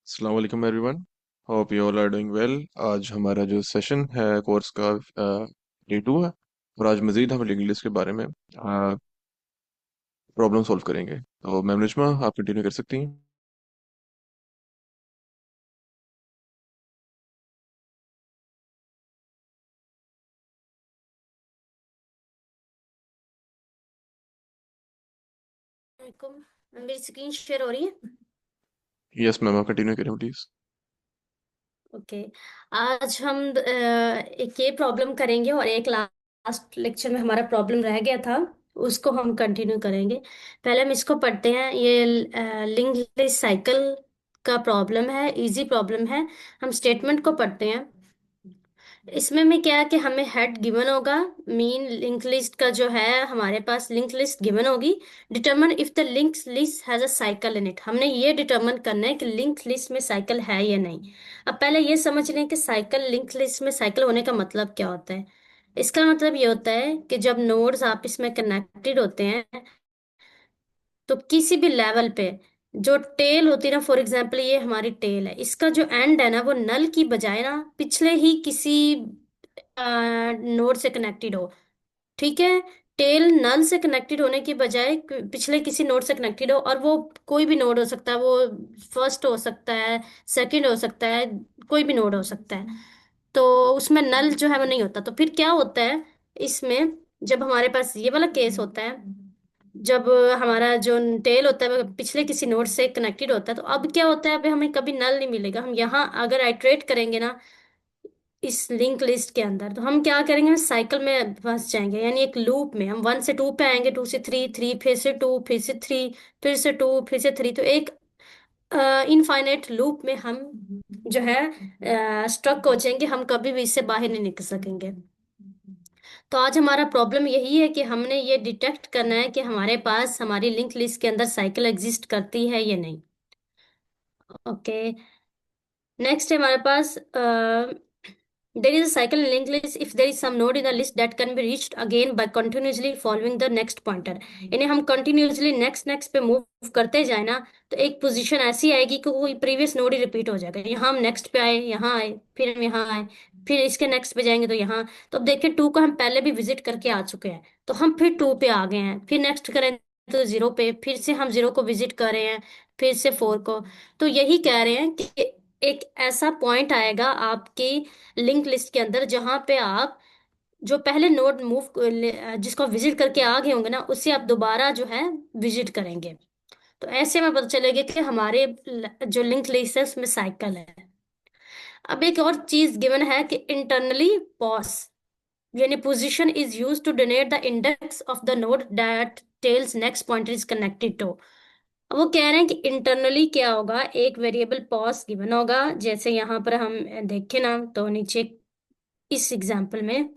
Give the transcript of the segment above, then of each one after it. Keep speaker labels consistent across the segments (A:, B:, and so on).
A: अस्सलाम वालेकुम everyone. Hope you all are doing well. आज हमारा जो सेशन है कोर्स का डे 2 है। और आज मज़ीद हम इंग्लिश के बारे में प्रॉब्लम सॉल्व करेंगे। तो मैम निजमा, आप कंटिन्यू कर सकती हैं।
B: वालेकुम। मेरी स्क्रीन शेयर हो रही है।
A: यस मैम, आप कंटिन्यू करें प्लीज़।
B: ओके। आज हम एक ये प्रॉब्लम करेंगे और एक लास्ट लेक्चर में हमारा प्रॉब्लम रह गया था, उसको हम कंटिन्यू करेंगे। पहले हम इसको पढ़ते हैं। ये लिंक लिस्ट साइकिल का प्रॉब्लम है, इजी प्रॉब्लम है। हम स्टेटमेंट को पढ़ते हैं। इसमें में क्या है कि हमें हेड गिवन होगा। मीन लिंक लिस्ट का जो है, हमारे पास लिंक लिस्ट गिवन होगी। Determine if the link list has a cycle in it. हमने ये डिटरमिन करना है कि लिंक लिस्ट में साइकिल है या नहीं। अब पहले ये समझ लें कि साइकिल, लिंक लिस्ट में साइकिल होने का मतलब क्या होता है। इसका मतलब ये होता है कि जब नोड्स आपस में कनेक्टेड होते हैं, तो किसी भी लेवल पे जो टेल होती है ना, फॉर एग्जांपल ये हमारी टेल है, इसका जो एंड है ना, वो नल की बजाय ना पिछले ही किसी नोड से कनेक्टेड हो। ठीक है। टेल नल से कनेक्टेड होने की बजाय पिछले किसी नोड से कनेक्टेड हो, और वो कोई भी नोड हो सकता है। वो फर्स्ट हो सकता है, सेकंड हो सकता है, कोई भी नोड हो सकता है। तो उसमें नल जो है वो नहीं होता। तो फिर क्या होता है इसमें, जब हमारे पास ये वाला केस होता है, जब हमारा जो टेल होता है वो पिछले किसी नोड से कनेक्टेड होता है, तो अब क्या होता है, अब हमें कभी नल नहीं मिलेगा। हम यहाँ अगर आइट्रेट करेंगे ना इस लिंक लिस्ट के अंदर, तो हम क्या करेंगे, हम साइकिल में फंस जाएंगे। यानी एक लूप में हम 1 से 2 पे आएंगे, 2 से 3, 3 फिर से 2, फिर से 3, फिर से 2, फिर से 3। तो एक इनफाइनाइट लूप में हम जो है स्ट्रक हो जाएंगे। हम कभी भी इससे बाहर नहीं निकल सकेंगे। तो आज हमारा प्रॉब्लम यही है कि हमने ये डिटेक्ट करना है कि हमारे पास हमारी लिंक लिस्ट के अंदर साइकिल एग्जिस्ट करती है या नहीं। ओके। नेक्स्ट है हमारे पास there is a cycle in linked list if there is some node in the list that can be reached again by continuously following the next pointer। यानी हम कंटिन्यूअसली नेक्स्ट नेक्स्ट पे move करते जाए ना, तो एक पोजीशन ऐसी आएगी कि कोई प्रीवियस नोड ही रिपीट हो जाएगा। यहाँ हम नेक्स्ट पे आए, यहाँ आए, फिर हम यहाँ आए, फिर इसके नेक्स्ट पे जाएंगे तो यहाँ। तो अब देखिए 2 को हम पहले भी विजिट करके आ चुके हैं, तो हम फिर 2 पे आ गए हैं। फिर नेक्स्ट करें तो 0 पे, फिर से हम 0 को विजिट कर रहे हैं, फिर से 4 को। तो यही कह रहे हैं कि एक ऐसा पॉइंट आएगा आपकी लिंक लिस्ट के अंदर जहां पे आप जो पहले नोड मूव जिसको विजिट करके आ गए होंगे ना, उससे आप दोबारा जो है विजिट करेंगे। तो ऐसे में पता चलेगा कि हमारे जो लिंक लिस्ट है उसमें साइकिल है। अब एक और चीज गिवन है कि इंटरनली पॉज, यानी position is use to denote the index of the node that tail's next pointer is connected to. वो कह रहे हैं कि इंटरनली क्या होगा, एक वेरिएबल पॉज गिवन होगा। जैसे यहाँ पर हम देखें ना, तो नीचे इस एग्जांपल में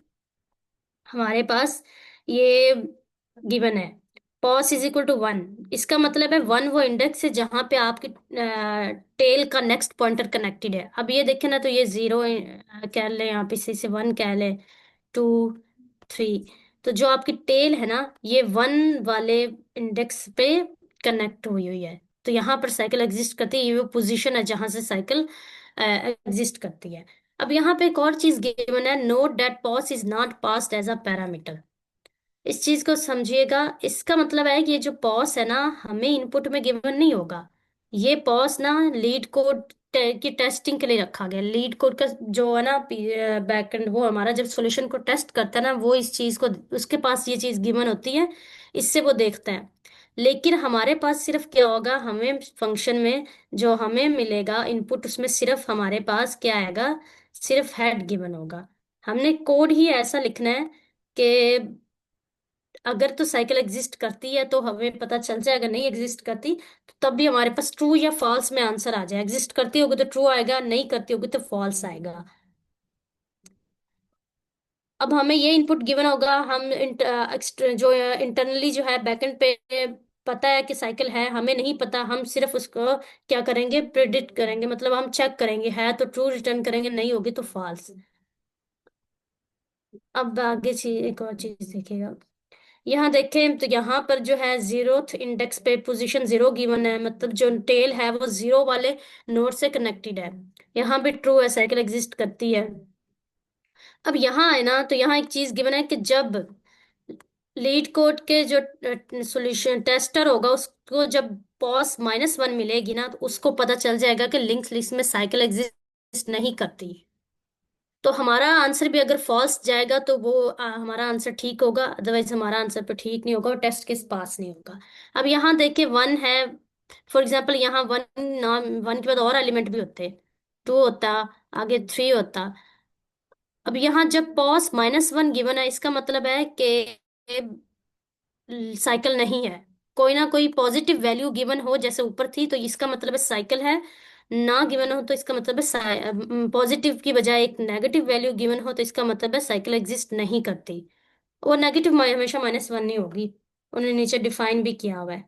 B: हमारे पास ये गिवन है, पॉस इज इक्वल टू 1। इसका मतलब है 1 वो इंडेक्स है जहां पे आपकी टेल का नेक्स्ट पॉइंटर कनेक्टेड है। अब ये देखें ना, तो ये 0 कह ले, यहाँ पे से 1 कह ले, 2, 3। तो जो आपकी टेल है ना, ये 1 वाले इंडेक्स पे कनेक्ट हुई हुई है। तो यहाँ पर साइकिल एग्जिस्ट करती है। ये वो पोजीशन है जहां से साइकिल एग्जिस्ट करती है। अब यहाँ पे एक और चीज गिवन है, note that pos is not passed as a parameter. इस चीज को समझिएगा। इसका मतलब है कि ये जो पॉस है ना, हमें इनपुट में गिवन नहीं होगा। ये पॉस ना लीड कोड की टेस्टिंग के लिए रखा गया। लीड कोड का जो है ना बैकएंड, वो हमारा जब सॉल्यूशन को टेस्ट करता है ना, वो इस चीज को, उसके पास ये चीज गिवन होती है, इससे वो देखता है। लेकिन हमारे पास सिर्फ क्या होगा, हमें फंक्शन में जो हमें मिलेगा इनपुट, उसमें सिर्फ हमारे पास क्या आएगा, सिर्फ हेड गिवन होगा। हमने कोड ही ऐसा लिखना है कि अगर तो साइकिल एग्जिस्ट करती है तो हमें पता चल जाए, अगर नहीं एग्जिस्ट करती तो तब भी हमारे पास ट्रू या फॉल्स में आंसर आ जाए। एग्जिस्ट करती होगी तो ट्रू आएगा, नहीं करती होगी तो फॉल्स आएगा। अब हमें ये इनपुट गिवन होगा, हम जो इंटरनली जो है बैकएंड पे पता है कि साइकिल है, हमें नहीं पता। हम सिर्फ उसको क्या करेंगे, प्रिडिक्ट करेंगे। मतलब हम चेक करेंगे, है तो ट्रू रिटर्न करेंगे, नहीं होगी तो फॉल्स। अब आगे चीज, एक और चीज देखिएगा। यहाँ देखें तो यहाँ पर जो है जीरोथ इंडेक्स पे पोजीशन जीरो गिवन है, मतलब जो टेल है वो जीरो वाले नोड से कनेक्टेड है। यहाँ भी ट्रू है, साइकिल एग्जिस्ट करती है। अब यहाँ है ना, तो यहाँ एक चीज गिवन है कि जब लीड कोड के जो सॉल्यूशन टेस्टर होगा उसको जब पॉस -1 मिलेगी ना, तो उसको पता चल जाएगा कि लिंक्स लिस्ट में साइकिल एग्जिस्ट नहीं करती। तो हमारा आंसर भी अगर फॉल्स जाएगा तो वो हमारा आंसर ठीक होगा, अदरवाइज हमारा आंसर पे ठीक नहीं होगा और टेस्ट केस पास नहीं होगा। अब यहाँ देखिए वन है, फॉर एग्जाम्पल यहाँ वन, नाम वन के बाद और एलिमेंट भी होते, टू होता, आगे थ्री होता। अब यहाँ जब पॉस -1 गिवन है, इसका मतलब है कि साइकिल नहीं है। कोई ना कोई पॉजिटिव वैल्यू गिवन हो जैसे ऊपर थी, तो इसका मतलब है साइकिल है। ना गिवन हो तो इसका मतलब है पॉजिटिव की बजाय एक नेगेटिव वैल्यू गिवन हो, तो इसका मतलब है साइकिल एग्जिस्ट नहीं करती। वो नेगेटिव हमेशा -1 नहीं होगी, उन्होंने नीचे डिफाइन भी किया हुआ है।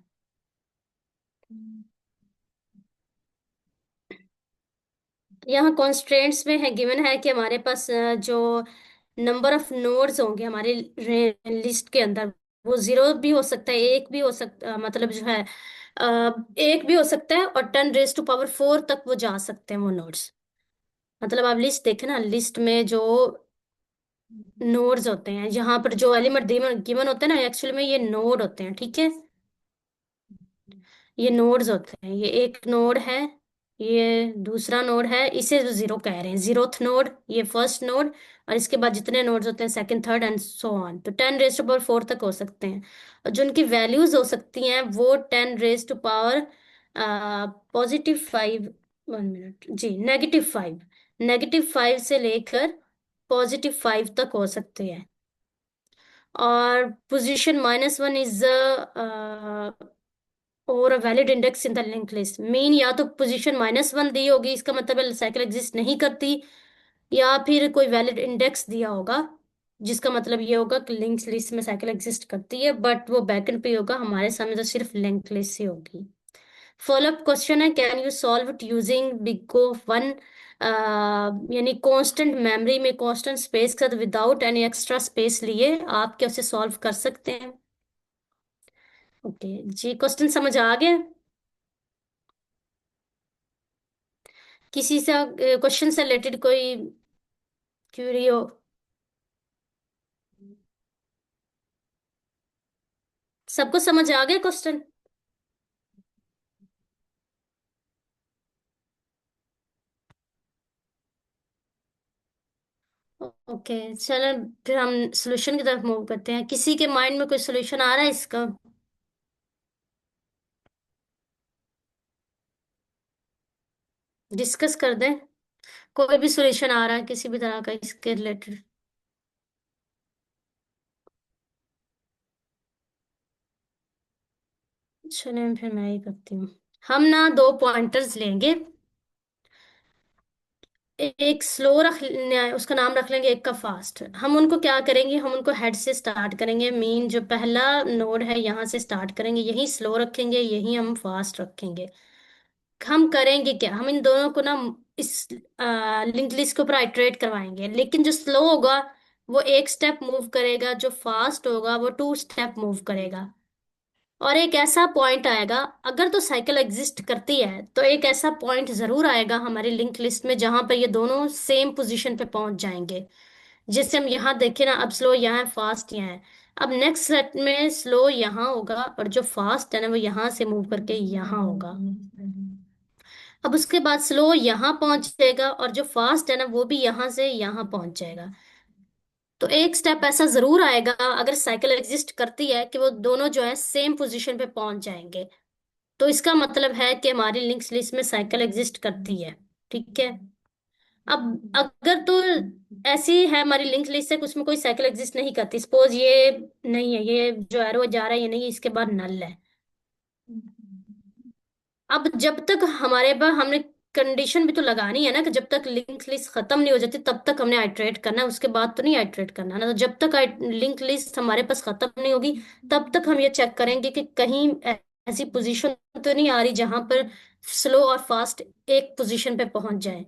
B: यहाँ कॉन्स्ट्रेंट्स में है, गिवन है कि हमारे पास जो नंबर ऑफ नोड्स होंगे हमारे लिस्ट के अंदर, वो जीरो भी हो सकता है, एक भी हो सकता, मतलब जो है एक भी हो सकता है, और 10⁻⁴ तक वो जा सकते हैं वो नोड्स। मतलब आप लिस्ट देखें ना, लिस्ट में जो नोड्स होते हैं, जहां पर जो एलिमेंट गिवन होते हैं ना, एक्चुअली में ये नोड होते हैं, ठीक है। ये नोड्स होते हैं, ये एक नोड है, ये दूसरा नोड है, इसे जीरो कह रहे हैं, जीरोथ नोड, ये फर्स्ट नोड, और इसके बाद जितने नोड्स होते हैं second third and so on, तो 10⁻⁴ तक हो सकते हैं। और जो उनकी वैल्यूज हो सकती हैं वो 10⁻⁻, +5, 1 मिनट जी, -5, -5 से लेकर +5 तक हो सकते हैं। और पोजीशन -1 इज और valid index in the link list mean, या तो पोजीशन -1 दी होगी, इसका मतलब साइकिल एग्जिस्ट नहीं करती, या फिर कोई वैलिड इंडेक्स दिया होगा, जिसका मतलब ये होगा कि लिंक्स लिस्ट में साइकिल एग्जिस्ट करती है, बट वो बैकएंड पे होगा, हमारे सामने तो सिर्फ लिंक लिस्ट ही होगी। फॉलोअप क्वेश्चन है, can you solve it using big O one, यानी कांस्टेंट मेमोरी में कांस्टेंट स्पेस के साथ विदाउट एनी एक्स्ट्रा स्पेस लिए आप क्या उसे सॉल्व कर सकते हैं? ओके जी, क्वेश्चन समझ आ गया? किसी से क्वेश्चन से रिलेटेड कोई क्यूरी हो? सबको समझ आ गया क्वेश्चन? ओके चलो, फिर हम सॉल्यूशन की तरफ मूव करते हैं। किसी के माइंड में कोई सॉल्यूशन आ रहा है इसका? डिस्कस कर दें, कोई भी सॉल्यूशन आ रहा है किसी भी तरह का इसके रिलेटेड? चलिए फिर मैं ही करती हूँ। हम ना दो पॉइंटर्स लेंगे, एक स्लो रख, उसका नाम रख लेंगे, एक का फास्ट। हम उनको क्या करेंगे, हम उनको हेड से स्टार्ट करेंगे, मीन जो पहला नोड है यहाँ से स्टार्ट करेंगे, यही स्लो रखेंगे, यही हम फास्ट रखेंगे। हम करेंगे क्या, हम इन दोनों को ना इस लिंक लिस्ट के ऊपर आइटरेट करवाएंगे, लेकिन जो स्लो होगा वो एक स्टेप मूव करेगा, जो फास्ट होगा वो 2 स्टेप मूव करेगा। और एक ऐसा पॉइंट आएगा, अगर तो साइकिल एग्जिस्ट करती है तो एक ऐसा पॉइंट जरूर आएगा हमारी लिंक लिस्ट में जहां पर ये दोनों सेम पोजीशन पे पहुंच जाएंगे। जैसे हम यहाँ देखें ना, अब स्लो यहाँ है, फास्ट यहाँ है। अब नेक्स्ट सेट में स्लो यहाँ होगा और जो फास्ट है ना वो यहाँ से मूव करके यहाँ होगा। अब उसके बाद स्लो यहाँ पहुंचेगा और जो फास्ट है ना वो भी यहाँ से यहाँ पहुंच जाएगा। तो एक स्टेप ऐसा जरूर आएगा अगर साइकिल एग्जिस्ट करती है कि वो दोनों जो है सेम पोजीशन पे पहुंच जाएंगे। तो इसका मतलब है कि हमारी लिंक्स लिस्ट में साइकिल एग्जिस्ट करती है, ठीक है। अब अगर तो ऐसी है हमारी लिंक लिस्ट है, उसमें कोई साइकिल एग्जिस्ट नहीं करती, सपोज ये नहीं है, ये जो एरो जा रहा है ये नहीं है, इसके बाद नल है। अब जब तक हमारे पास, हमने कंडीशन भी तो लगानी है ना कि जब तक लिंक लिस्ट खत्म नहीं हो जाती तब तक हमने आइटरेट करना है, उसके बाद तो नहीं आइटरेट करना ना। तो जब तक लिंक लिस्ट हमारे पास खत्म नहीं होगी तब तक हम ये चेक करेंगे कि कहीं ऐसी पोजीशन तो नहीं आ रही जहां पर स्लो और फास्ट एक पोजीशन पे पहुंच जाए।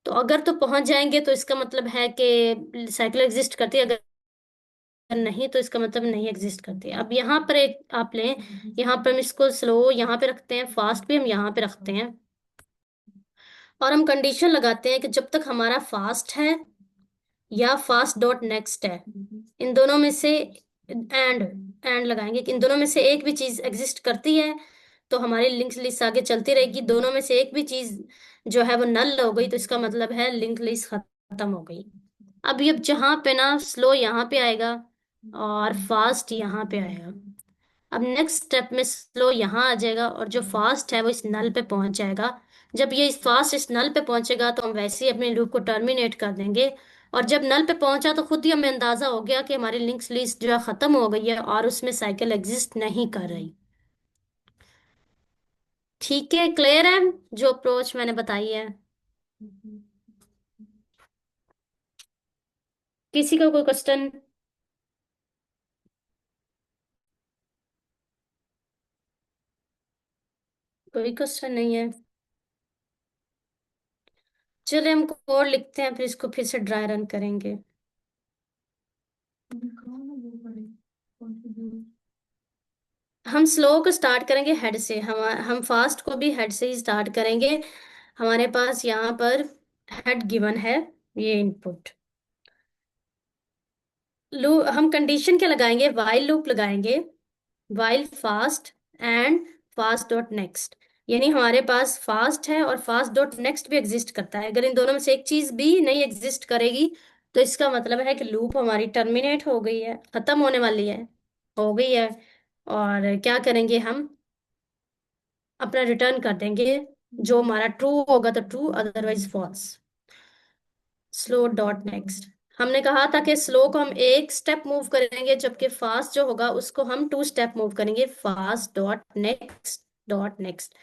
B: तो अगर तो पहुंच जाएंगे तो इसका मतलब है कि साइकिल एग्जिस्ट करती है। अगर नहीं तो इसका मतलब नहीं एग्जिस्ट करती। अब यहाँ पर एक आप लें, यहाँ पर हम इसको स्लो यहाँ पे रखते हैं, फास्ट भी हम यहाँ पे रखते हैं, और हम कंडीशन लगाते हैं कि जब तक हमारा फास्ट है या फास्ट डॉट नेक्स्ट है, इन दोनों में से एंड लगाएंगे कि इन दोनों में से एक भी चीज एग्जिस्ट करती है तो हमारी लिंक लिस्ट आगे चलती रहेगी। दोनों में से एक भी चीज जो है वो नल हो गई तो इसका मतलब है लिंक लिस्ट खत्म हो गई। अब जहाँ पे ना स्लो यहाँ पे आएगा और फास्ट यहाँ पे आएगा। अब नेक्स्ट स्टेप में स्लो यहाँ आ जाएगा और जो फास्ट है वो इस नल पे पहुंच जाएगा। जब ये इस फास्ट इस नल पे पहुंचेगा तो हम वैसे ही अपने लूप को टर्मिनेट कर देंगे। और जब नल पे पहुंचा तो खुद ही हमें अंदाजा हो गया कि हमारी लिंक्स लिस्ट जो है खत्म हो गई है और उसमें साइकिल एग्जिस्ट नहीं कर रही। ठीक है, क्लियर है जो अप्रोच मैंने बताई है? किसी का कोई क्वेश्चन? कोई क्वेश्चन नहीं है? चलिए हम कोड लिखते हैं, फिर इसको फिर से ड्राई रन करेंगे। हम स्लो को स्टार्ट करेंगे हेड से, हम फास्ट को भी हेड से ही स्टार्ट करेंगे। हमारे पास यहाँ पर हेड गिवन है, ये इनपुट लूप। हम कंडीशन क्या लगाएंगे? वाइल लूप लगाएंगे, while fast and fast dot next. यानी हमारे पास फास्ट है और फास्ट डॉट नेक्स्ट भी एग्जिस्ट करता है। अगर इन दोनों में से एक चीज भी नहीं एग्जिस्ट करेगी तो इसका मतलब है कि लूप हमारी टर्मिनेट हो गई है, खत्म होने वाली है, हो गई है। और क्या करेंगे हम? अपना रिटर्न कर देंगे, जो हमारा ट्रू होगा तो true, otherwise false. Slow dot next. हमने कहा था कि स्लो को हम एक स्टेप मूव करेंगे जबकि फास्ट जो होगा उसको हम टू स्टेप मूव करेंगे। Fast dot next dot next.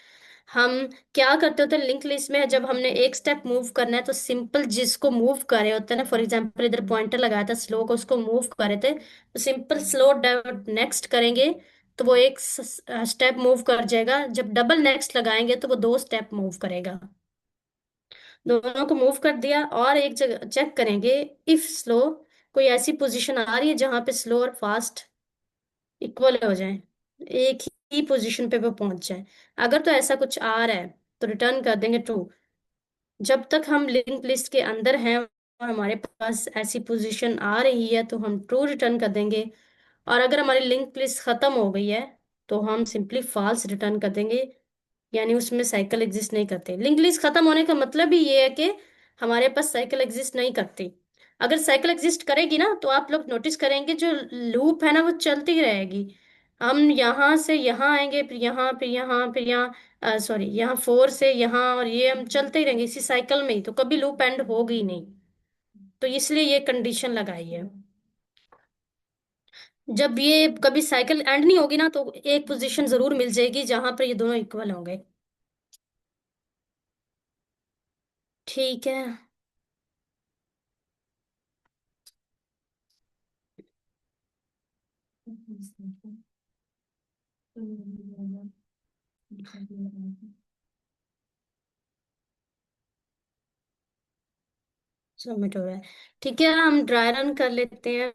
B: हम क्या करते होते हैं लिंक लिस्ट में? जब हमने एक स्टेप मूव करना है तो सिंपल जिसको मूव कर रहे होते हैं ना, फॉर एग्जांपल इधर पॉइंटर लगाया था स्लो को, उसको मूव कर रहे थे तो सिंपल स्लो डॉट नेक्स्ट करेंगे तो वो एक स्टेप मूव कर जाएगा। जब डबल नेक्स्ट लगाएंगे तो वो दो स्टेप मूव करेगा। दोनों को मूव कर दिया और एक जगह चेक करेंगे इफ स्लो कोई ऐसी पोजीशन आ रही है जहां पे स्लो और फास्ट इक्वल हो जाए, एक ही पोजीशन पे वो पहुंच जाए। अगर तो ऐसा कुछ आ रहा है तो रिटर्न कर देंगे ट्रू। जब तक हम लिंक लिस्ट के अंदर हैं और हमारे पास ऐसी पोजीशन आ रही है तो हम ट्रू रिटर्न कर देंगे। और अगर हमारी लिंक लिस्ट खत्म हो गई है तो हम सिंपली फॉल्स रिटर्न कर देंगे, यानी उसमें साइकिल एग्जिस्ट नहीं करते। लिंक लिस्ट खत्म होने का मतलब ही ये है कि हमारे पास साइकिल एग्जिस्ट नहीं करती। अगर साइकिल एग्जिस्ट करेगी ना तो आप लोग नोटिस करेंगे जो लूप है ना वो चलती रहेगी। हम यहाँ से यहाँ आएंगे, फिर यहाँ, फिर यहाँ, फिर यहाँ, सॉरी यहाँ फोर से यहाँ, और ये हम चलते ही रहेंगे इसी साइकिल में ही, तो कभी लूप एंड होगी नहीं। तो इसलिए ये कंडीशन लगाई है। जब ये कभी साइकिल एंड नहीं होगी ना तो एक पोजीशन जरूर मिल जाएगी जहां पर ये दोनों इक्वल होंगे। ठीक है। सबमिट हो रहा है। ठीक है, हम ड्राई रन कर लेते हैं।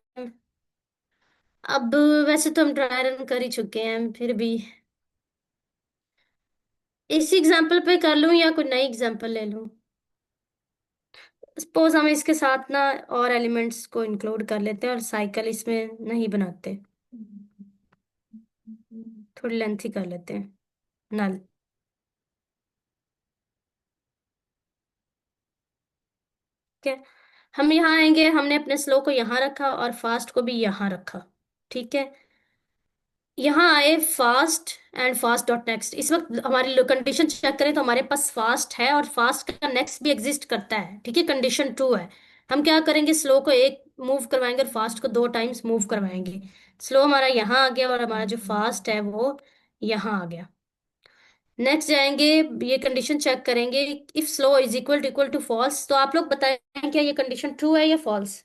B: अब वैसे तो हम ड्राई रन कर ही चुके हैं, फिर भी इस एग्जांपल पे कर लूं या कोई नई एग्जांपल ले लूं? सपोज हम इसके साथ ना और एलिमेंट्स को इंक्लूड कर लेते हैं और साइकिल इसमें नहीं बनाते, थोड़ी लेंथी कर लेते हैं। नल। ठीक है, हम यहाँ आएंगे, हमने अपने स्लो को यहाँ रखा और फास्ट को भी यहाँ रखा। ठीक है, यहाँ आए fast and fast dot next. इस वक्त हमारी कंडीशन चेक करें तो हमारे पास फास्ट है और फास्ट का नेक्स्ट भी एग्जिस्ट करता है। ठीक है, कंडीशन ट्रू है। हम क्या करेंगे? स्लो को एक मूव करवाएंगे और फास्ट को दो टाइम्स मूव करवाएंगे। स्लो हमारा यहाँ आ गया और हमारा जो फास्ट है वो यहाँ आ गया। नेक्स्ट जाएंगे, ये कंडीशन चेक करेंगे if slow is equal to false. तो आप लोग बताएं क्या ये कंडीशन ट्रू है या फॉल्स?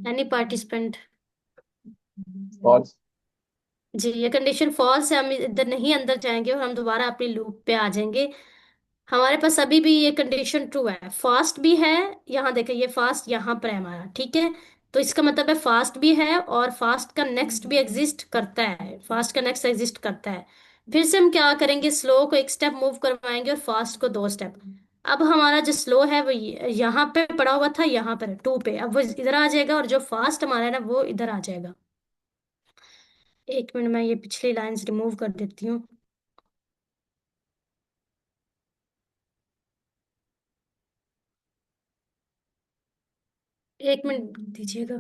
B: Any participant?
A: फॉल्स।
B: जी, ये कंडीशन फॉल्स है। हम इधर नहीं अंदर जाएंगे और हम दोबारा अपनी लूप पे आ जाएंगे। हमारे पास अभी भी ये कंडीशन ट्रू है, फास्ट भी है। यहाँ देखें, ये फास्ट यहाँ पर है हमारा, ठीक है। तो इसका मतलब है फास्ट भी है और फास्ट का नेक्स्ट भी एग्जिस्ट करता है, फास्ट का नेक्स्ट एग्जिस्ट करता है। फिर से हम क्या करेंगे, स्लो को एक स्टेप मूव करवाएंगे और फास्ट को दो स्टेप। अब हमारा जो स्लो है वो यहाँ पे पड़ा हुआ था, यहाँ पर टू पे, अब वो इधर आ जाएगा और जो फास्ट हमारा है ना वो इधर आ जाएगा। एक मिनट, मैं ये पिछली लाइंस रिमूव कर देती हूँ। एक मिनट दीजिएगा।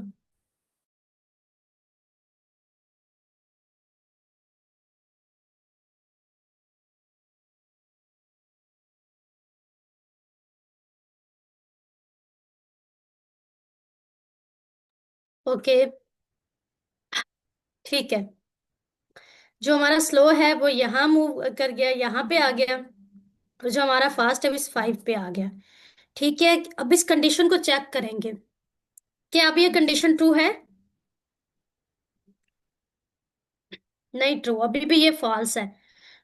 B: ओके, ठीक है। जो हमारा स्लो है वो यहाँ मूव कर गया, यहाँ पे आ गया। और जो हमारा फास्ट है वो इस 5 पे आ गया। ठीक है, अब इस कंडीशन को चेक करेंगे। क्या अब ये कंडीशन ट्रू है? नहीं ट्रू, अभी भी ये फॉल्स है।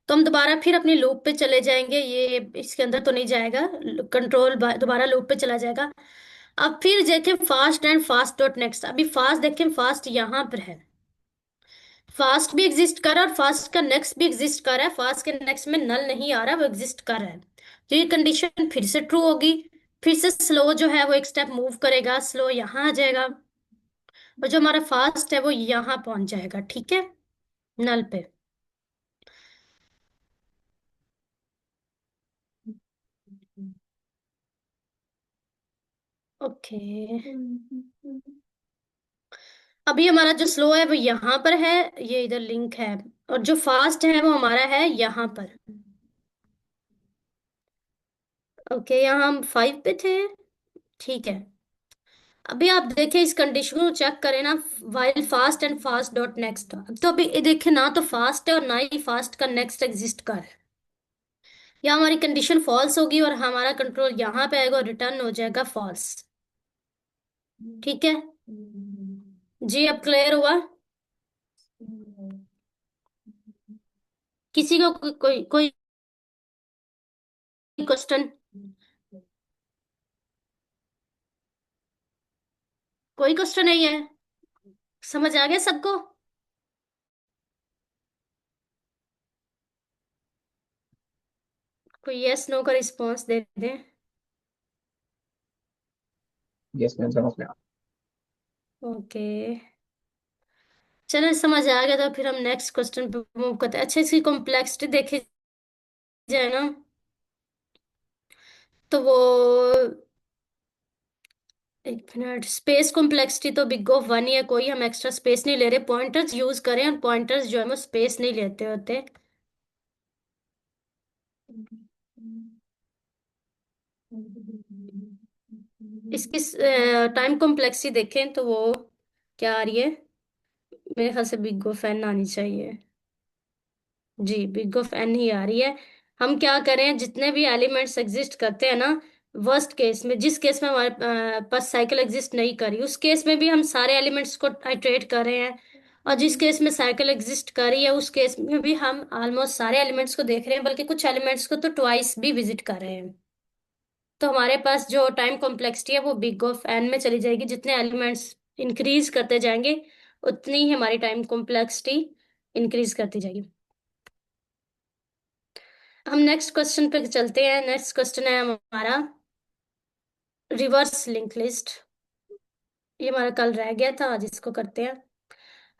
B: तो हम दोबारा फिर अपनी लूप पे चले जाएंगे, ये इसके अंदर तो नहीं जाएगा, कंट्रोल दोबारा लूप पे चला जाएगा। अब फिर देखें fast and fast dot next, अभी फास्ट देखें, फास्ट यहाँ पर है। फास्ट भी एग्जिस्ट कर रहा है और फास्ट का नेक्स्ट भी एग्जिस्ट कर रहा है, फास्ट के नेक्स्ट में नल नहीं आ रहा, वो एग्जिस्ट कर रहा है। तो ये कंडीशन फिर से ट्रू होगी। फिर से स्लो जो है वो एक स्टेप मूव करेगा, स्लो यहाँ आ जाएगा। और जो हमारा फास्ट है वो यहाँ पहुंच जाएगा, ठीक है, नल पे। ओके, अभी हमारा जो स्लो है वो यहाँ पर है, ये इधर लिंक है। और जो फास्ट है वो हमारा है यहाँ पर। ओके, यहाँ हम 5 पे थे, ठीक है। अभी आप देखें, इस कंडीशन को चेक करें ना, while fast and fast dot next, तो अभी ये देखें ना, तो फास्ट है और ना ही फास्ट का नेक्स्ट एग्जिस्ट कर है। या हमारी कंडीशन फॉल्स होगी और हमारा कंट्रोल यहाँ पे आएगा और रिटर्न हो जाएगा फॉल्स। ठीक है जी, अब क्लियर हुआ? किसी को कोई कोई क्वेश्चन? कोई क्वेश्चन नहीं है? समझ आ गया सबको? कोई यस नो का रिस्पॉन्स दे दे।
C: यस मैम, समझ गया।
B: ओके, चलो समझ आ गया, तो फिर हम नेक्स्ट क्वेश्चन पे मूव करते हैं। अच्छा, इसकी कॉम्प्लेक्सिटी देखी जाए ना, तो वो, एक मिनट, स्पेस कॉम्प्लेक्सिटी तो बिग ऑफ 1 ही है, कोई हम एक्स्ट्रा स्पेस नहीं ले रहे, पॉइंटर्स यूज करें और पॉइंटर्स जो है वो स्पेस नहीं लेते होते। इसकी टाइम कॉम्प्लेक्सिटी देखें तो वो क्या आ रही है, मेरे ख्याल से बिग ऑफ एन आनी चाहिए। जी, बिग ऑफ एन ही आ रही है। हम क्या करें, जितने भी एलिमेंट्स एग्जिस्ट करते हैं ना, वर्स्ट केस में, जिस केस में हमारे पास साइकिल एग्जिस्ट नहीं करी, उस केस में भी हम सारे एलिमेंट्स को आइटरेट कर रहे हैं। और जिस केस में साइकिल एग्जिस्ट कर रही है उस केस में भी हम ऑलमोस्ट सारे एलिमेंट्स को देख रहे हैं, बल्कि कुछ एलिमेंट्स को तो ट्वाइस भी विजिट कर रहे हैं। तो हमारे पास जो टाइम कॉम्प्लेक्सिटी है वो बिग ऑफ एन में चली जाएगी, जितने एलिमेंट्स इंक्रीज करते जाएंगे उतनी ही हमारी टाइम कॉम्प्लेक्सिटी इंक्रीज करती जाएगी। हम नेक्स्ट क्वेश्चन पे चलते हैं। नेक्स्ट क्वेश्चन है हमारा रिवर्स लिंक लिस्ट। ये हमारा कल रह गया था, आज इसको करते हैं।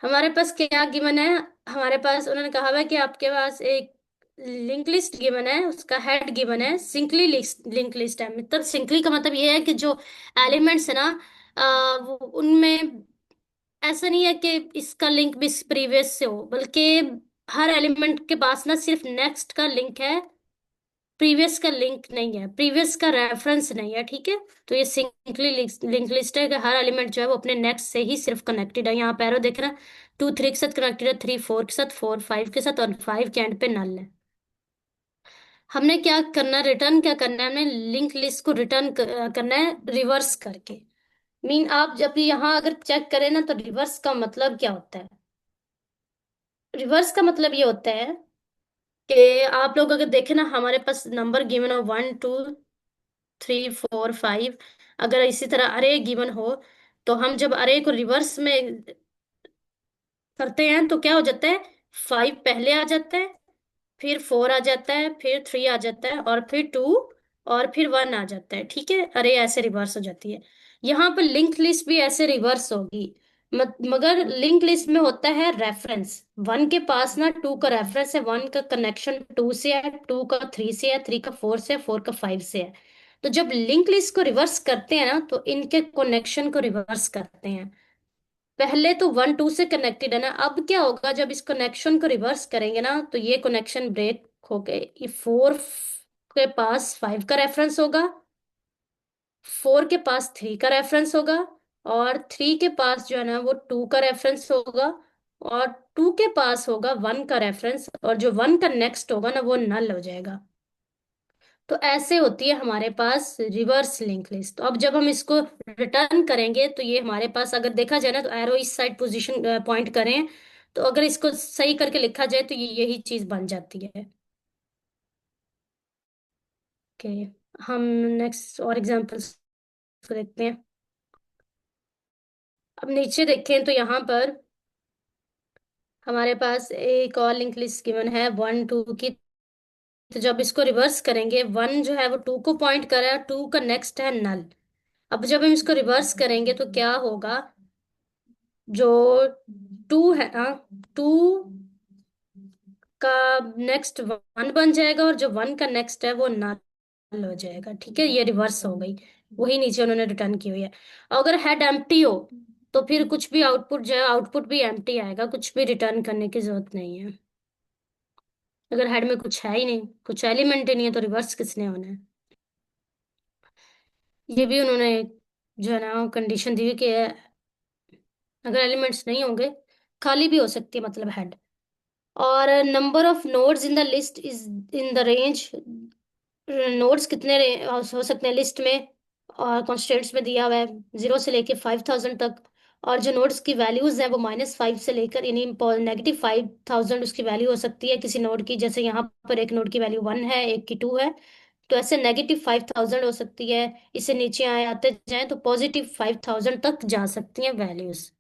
B: हमारे पास क्या गिवन है, हमारे पास उन्होंने कहा हुआ है कि आपके पास एक लिंक लिस्ट गिवन है, उसका हेड गिवन है, सिंकली लिंक लिस्ट है। मतलब सिंकली का मतलब ये है कि जो एलिमेंट्स है ना, वो उनमें ऐसा नहीं है कि इसका लिंक भी प्रीवियस से हो, बल्कि हर एलिमेंट के पास ना सिर्फ नेक्स्ट का लिंक है, प्रीवियस का लिंक नहीं है, प्रीवियस का रेफरेंस नहीं है, ठीक है। तो ये सिंपली लिंक लिस्ट है कि हर एलिमेंट जो है वो अपने नेक्स्ट से ही सिर्फ कनेक्टेड है। यहाँ पैरो देख रहा है, 2 3 के साथ कनेक्टेड है, 3 4 के साथ, 4 5 के साथ, और 5 के एंड पे नल है। हमने क्या करना, रिटर्न क्या करना है, हमने लिंक लिस्ट को रिटर्न करना है रिवर्स करके। मीन आप जब यहाँ अगर चेक करें ना, तो रिवर्स का मतलब क्या होता है? रिवर्स का मतलब ये होता है कि आप लोग अगर देखें ना, हमारे पास नंबर गिवन हो 1 2 3 4 5, अगर इसी तरह अरे गिवन हो, तो हम जब अरे को रिवर्स में करते हैं तो क्या हो जाता है, 5 पहले आ जाता है, फिर 4 आ जाता है, फिर 3 आ जाता है, और फिर 2, और फिर 1 आ जाता है। ठीक है, अरे ऐसे रिवर्स हो जाती है। यहाँ पर लिंक लिस्ट भी ऐसे रिवर्स होगी। मगर लिंक लिस्ट में होता है रेफरेंस। 1 के पास ना 2 का रेफरेंस है, 1 का कनेक्शन 2 से है, 2 का 3 से है, 3 का 4 से है, 4 का 5 से है। तो जब लिंक लिस्ट को रिवर्स करते हैं ना, तो इनके कनेक्शन को रिवर्स करते हैं। पहले तो 1 2 से कनेक्टेड है ना, अब क्या होगा जब इस कनेक्शन को रिवर्स करेंगे ना, तो ये कनेक्शन ब्रेक हो गए। ये 4 के पास 5 का रेफरेंस होगा, 4 के पास 3 का रेफरेंस होगा, और 3 के पास जो है ना वो 2 का रेफरेंस होगा, और 2 के पास होगा 1 का रेफरेंस, और जो 1 का नेक्स्ट होगा ना वो नल हो जाएगा। तो ऐसे होती है हमारे पास रिवर्स लिंक लिस्ट। तो अब जब हम इसको रिटर्न करेंगे, तो ये हमारे पास अगर देखा जाए ना, तो एरो इस साइड पोजीशन पॉइंट करें, तो अगर इसको सही करके लिखा जाए तो ये यही चीज बन जाती है। ओके, हम नेक्स्ट और एग्जांपल्स को देखते हैं। अब नीचे देखें तो यहाँ पर हमारे पास एक और लिंक लिस्ट गिवन है 1 2 की। तो जब इसको रिवर्स करेंगे, 1 जो है वो 2 को पॉइंट कर रहा है, 2 का नेक्स्ट है नल। अब जब हम इसको रिवर्स करेंगे तो क्या होगा, जो 2 है ना, 2 का नेक्स्ट 1 बन जाएगा, और जो 1 का नेक्स्ट है वो नल हो जाएगा। ठीक है, ये रिवर्स हो गई, वही नीचे उन्होंने रिटर्न की हुई है। अगर हेड एम्प्टी हो, तो फिर कुछ भी आउटपुट जो है, आउटपुट भी एम्प्टी आएगा, कुछ भी रिटर्न करने की जरूरत नहीं है। अगर हेड में कुछ है ही नहीं, कुछ एलिमेंट ही नहीं है, तो रिवर्स किसने होना है। ये भी उन्होंने जो है ना कंडीशन दी हुई कि अगर एलिमेंट्स नहीं होंगे, खाली भी हो सकती है, मतलब हेड। और number of nodes in the list is in the range. Nodes कितने हो सकते हैं लिस्ट में, और कॉन्स्टेंट्स में दिया हुआ है 0 से लेके 5000 तक। और जो नोड्स की वैल्यूज है वो -5 से लेकर, यानी -5000 उसकी वैल्यू हो सकती है किसी नोड की। जैसे यहाँ पर एक नोड की वैल्यू 1 है, एक की 2 है, तो ऐसे -5000 हो सकती है। इससे नीचे आए आते जाएं तो +5000 तक जा सकती हैं वैल्यूज।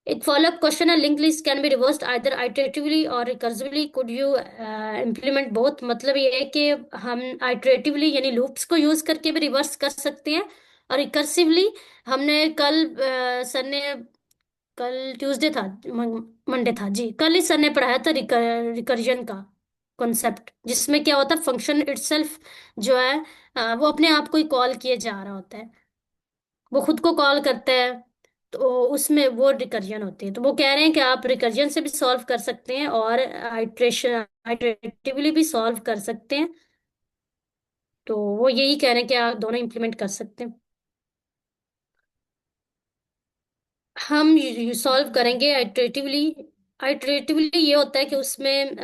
B: एक फॉलोअप क्वेश्चन है, link list can be reversed either iteratively और recursively, could you implement both. मतलब ये है कि हम आइटरेटिवली यानी लूप्स को यूज करके भी रिवर्स कर सकते हैं, और रिकर्सिवली हमने कल सर ने, कल ट्यूसडे था, मंडे था जी, कल ही सर ने पढ़ाया था रिकर्जन का कॉन्सेप्ट, जिसमें क्या होता है, फंक्शन इटसेल्फ जो है वो अपने आप को ही कॉल किए जा रहा होता है, वो खुद को कॉल करता है। तो उसमें वो रिकर्जन होती है। तो वो कह रहे हैं कि आप रिकर्जन से भी सॉल्व कर सकते हैं, और आइटरेटिवली भी सॉल्व कर सकते हैं। तो वो यही कह रहे हैं कि आप दोनों इंप्लीमेंट कर सकते हैं। हम सॉल्व करेंगे आइटरेटिवली। आइटरेटिवली ये होता है कि उसमें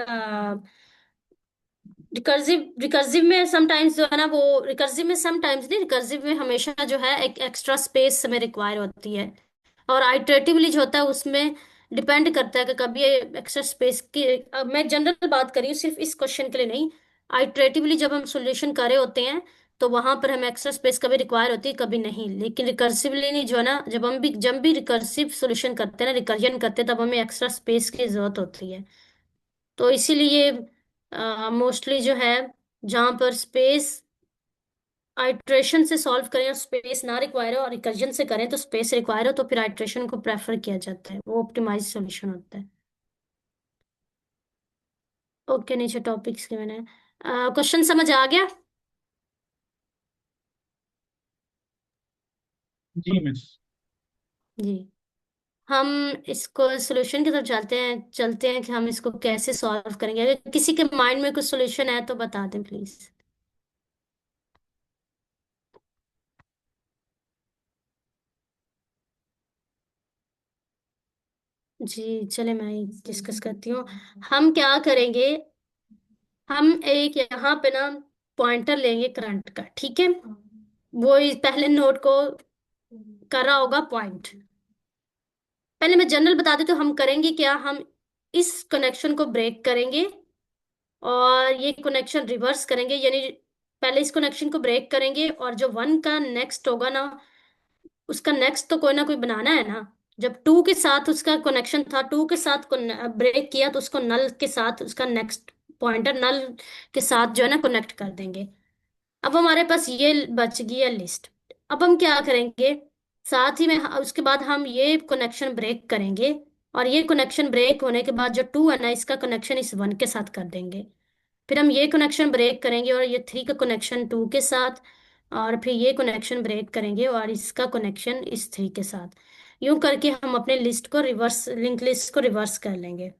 B: रिकर्सिव में समटाइम्स जो है ना, वो रिकर्सिव में समटाइम्स नहीं, रिकर्सिव में हमेशा जो है एक एक्स्ट्रा स्पेस हमें रिक्वायर होती है। और आइटरेटिवली जो होता है उसमें डिपेंड करता है कि कभी एक्स्ट्रा स्पेस की, अब मैं जनरल बात कर रही हूँ सिर्फ इस क्वेश्चन के लिए नहीं। आइटरेटिवली जब हम सॉल्यूशन कर रहे होते हैं, तो वहां पर हमें एक्स्ट्रा स्पेस कभी रिक्वायर होती है, कभी नहीं। लेकिन रिकर्सिवली नहीं, जो है ना, जब भी रिकर्सिव सॉल्यूशन करते हैं ना, रिकर्जन करते हैं, तब हमें एक्स्ट्रा स्पेस की जरूरत होती है। तो इसीलिए मोस्टली जो है, जहां पर स्पेस आइट्रेशन से सॉल्व करें और स्पेस ना रिक्वायर हो, और रिकर्जन से करें तो स्पेस रिक्वायर हो, तो फिर आइट्रेशन को प्रेफर किया जाता है, वो ऑप्टिमाइज सॉल्यूशन होता है। ओके, नीचे टॉपिक्स के मैंने क्वेश्चन समझ आ गया।
C: जी मिस।
B: जी, हम इसको सॉल्यूशन की तरफ चलते हैं कि हम इसको कैसे सॉल्व करेंगे। अगर किसी के माइंड में कुछ सॉल्यूशन है तो बता दें प्लीज। जी चले, मैं डिस्कस करती हूँ। हम क्या करेंगे, हम एक यहाँ पे ना पॉइंटर लेंगे करंट का, ठीक है। वो पहले नोड को कर रहा होगा पॉइंट। पहले मैं जनरल बता देती हूँ, हम करेंगे क्या, हम इस कनेक्शन को ब्रेक करेंगे, और ये कनेक्शन रिवर्स करेंगे, यानी पहले इस कनेक्शन को ब्रेक करेंगे और जो वन का नेक्स्ट होगा ना, उसका नेक्स्ट तो कोई ना कोई बनाना है ना। जब टू के साथ उसका कनेक्शन था, टू के साथ ब्रेक किया, तो उसको नल के साथ उसका नेक्स्ट पॉइंटर नल के साथ जो है ना कनेक्ट कर देंगे। अब हमारे पास ये बच गई है लिस्ट। अब हम क्या करेंगे, साथ ही में उसके बाद हम ये कनेक्शन ब्रेक करेंगे, और ये कनेक्शन ब्रेक होने के बाद जो टू है ना, इसका कनेक्शन इस वन के साथ कर देंगे। फिर हम ये कनेक्शन ब्रेक करेंगे और ये थ्री का कनेक्शन टू के साथ, और फिर ये कनेक्शन ब्रेक करेंगे और इसका कनेक्शन इस थ्री के साथ। यूं करके हम अपने लिस्ट को रिवर्स, लिंक लिस्ट को रिवर्स कर लेंगे।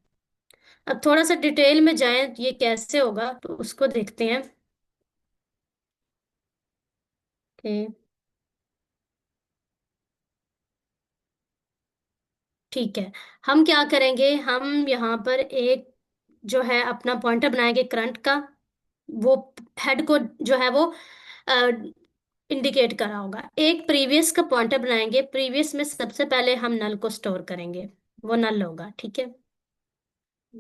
B: अब थोड़ा सा डिटेल में जाएं ये कैसे होगा, तो उसको देखते हैं कि ठीक है। हम क्या करेंगे, हम यहाँ पर एक जो है अपना पॉइंटर बनाएंगे करंट का। वो हेड को जो है वो इंडिकेट करा होगा। एक प्रीवियस का पॉइंटर बनाएंगे, प्रीवियस में सबसे पहले हम नल को स्टोर करेंगे, वो नल होगा, ठीक है।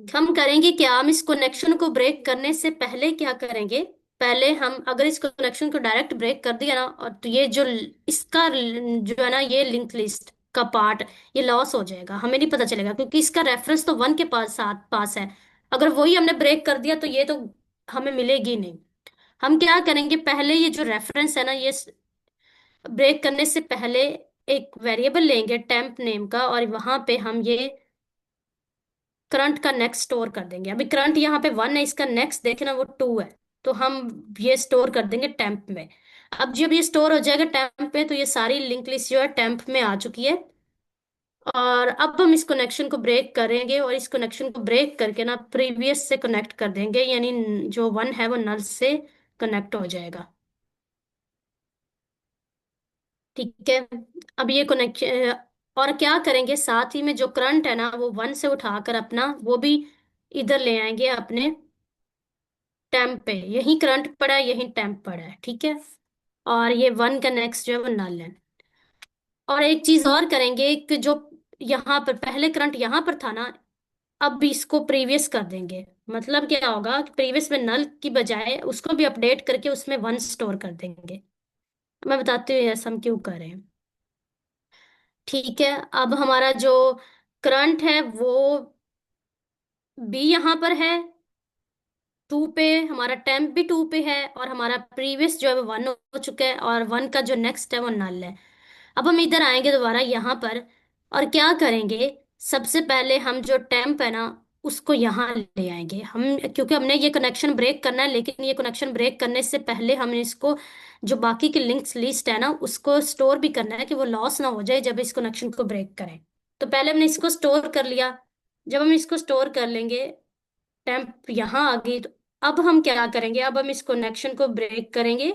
B: हम करेंगे क्या, हम इस कनेक्शन को ब्रेक करने से पहले क्या करेंगे, पहले हम अगर इस कनेक्शन को डायरेक्ट ब्रेक कर दिया ना, और तो ये जो इसका जो है ना ये लिंक लिस्ट का पार्ट, ये लॉस हो जाएगा, हमें नहीं पता चलेगा, क्योंकि इसका रेफरेंस तो वन के पास साथ पास है। अगर वही हमने ब्रेक कर दिया तो ये तो हमें मिलेगी नहीं। हम क्या करेंगे, पहले ये जो रेफरेंस है ना, ये ब्रेक करने से पहले एक वेरिएबल लेंगे टेम्प नेम का, और वहां पे हम ये करंट का नेक्स्ट स्टोर कर देंगे। अभी करंट यहाँ पे वन है, इसका नेक्स्ट देखे ना वो टू है, तो हम ये स्टोर कर देंगे टेम्प में। अब जब ये स्टोर हो जाएगा टेम्प में, तो ये सारी लिंक लिस्ट जो है टेम्प में आ चुकी है। और अब हम इस कनेक्शन को ब्रेक करेंगे, और इस कनेक्शन को ब्रेक करके ना प्रीवियस से कनेक्ट कर देंगे, यानी जो वन है वो नल से कनेक्ट हो जाएगा। ठीक है। अब ये कनेक्शन, और क्या करेंगे, साथ ही में जो करंट है ना वो वन से उठाकर अपना वो भी इधर ले आएंगे अपने टैंप पे। यही करंट पड़ा है, यही टैंप पड़ा है, ठीक है। और ये वन का नेक्स्ट जो है वो नल है। और एक चीज और करेंगे कि जो यहाँ पर पहले करंट यहाँ पर था ना, अब भी इसको प्रीवियस कर देंगे। मतलब क्या होगा कि प्रीवियस में नल की बजाय उसको भी अपडेट करके उसमें वन स्टोर कर देंगे। मैं बताती हूँ ऐसा हम क्यों कर रहे हैं। ठीक है। अब हमारा जो करंट है वो भी यहाँ पर है टू पे, हमारा टेम्प भी टू पे है, और हमारा प्रीवियस जो है वो वन हो चुका है, और वन का जो नेक्स्ट है वो नल है। अब हम इधर आएंगे दोबारा यहाँ पर, और क्या करेंगे, सबसे पहले हम जो टेम्प है ना उसको यहाँ ले आएंगे हम, क्योंकि हमने ये कनेक्शन ब्रेक करना है, लेकिन ये कनेक्शन ब्रेक करने से पहले हमने इसको जो बाकी की लिंक्स लिस्ट है ना उसको स्टोर भी करना है, कि वो लॉस ना हो जाए जब इस कनेक्शन को ब्रेक करें। तो पहले हमने इसको स्टोर कर लिया। जब हम इसको स्टोर कर लेंगे, टेम्प यहाँ आ गई, तो अब हम क्या करेंगे, अब हम इस कनेक्शन को ब्रेक करेंगे।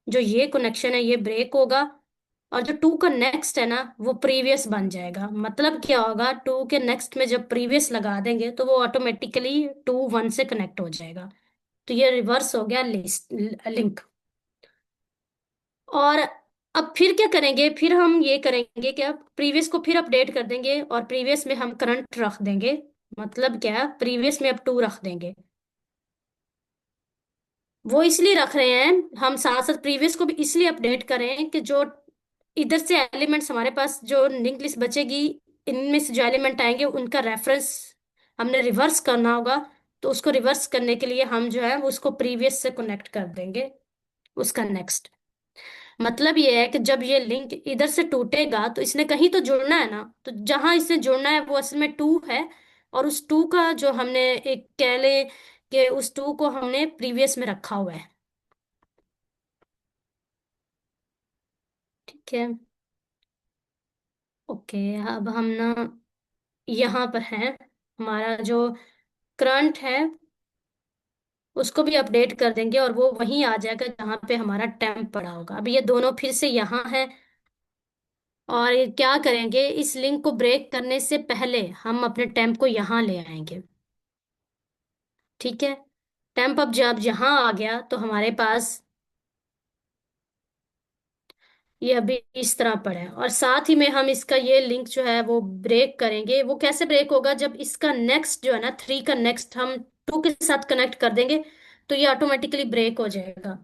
B: जो ये कनेक्शन है ये ब्रेक होगा, और जो टू का नेक्स्ट है ना वो प्रीवियस बन जाएगा। मतलब क्या होगा, टू के नेक्स्ट में जब प्रीवियस लगा देंगे तो वो ऑटोमेटिकली टू वन से कनेक्ट हो जाएगा। तो ये रिवर्स हो गया लिस्ट लिंक। और अब फिर क्या करेंगे, फिर हम ये करेंगे कि अब प्रीवियस को फिर अपडेट कर देंगे, और प्रीवियस में हम करंट रख देंगे। मतलब क्या, प्रीवियस में अब टू रख देंगे। वो इसलिए रख रहे हैं हम, साथ साथ प्रीवियस को भी इसलिए अपडेट करें कि जो इधर से एलिमेंट्स हमारे पास जो लिंक लिस्ट बचेगी, इनमें से जो एलिमेंट आएंगे उनका रेफरेंस हमने रिवर्स करना होगा। तो उसको रिवर्स करने के लिए हम जो है वो उसको प्रीवियस से कनेक्ट कर देंगे उसका नेक्स्ट। मतलब ये है कि जब ये लिंक इधर से टूटेगा तो इसने कहीं तो जुड़ना है ना, तो जहां इसने जुड़ना है वो असल में टू है, और उस टू का जो हमने एक कह ले कि उस टू को हमने प्रीवियस में रखा हुआ है। ठीक है। ओके। अब हम ना यहाँ पर है, हमारा जो करंट है उसको भी अपडेट कर देंगे, और वो वहीं आ जाएगा जहाँ पे हमारा टेम्प पड़ा होगा। अब ये दोनों फिर से यहाँ है। और ये क्या करेंगे, इस लिंक को ब्रेक करने से पहले हम अपने टेम्प को यहाँ ले आएंगे। ठीक है। टेम्प अब जब यहाँ आ गया तो हमारे पास ये अभी इस तरह पड़ा है, और साथ ही में हम इसका ये लिंक जो है वो ब्रेक करेंगे। वो कैसे ब्रेक होगा, जब इसका नेक्स्ट जो है ना थ्री का नेक्स्ट हम टू के साथ कनेक्ट कर देंगे तो ये ऑटोमेटिकली ब्रेक हो जाएगा।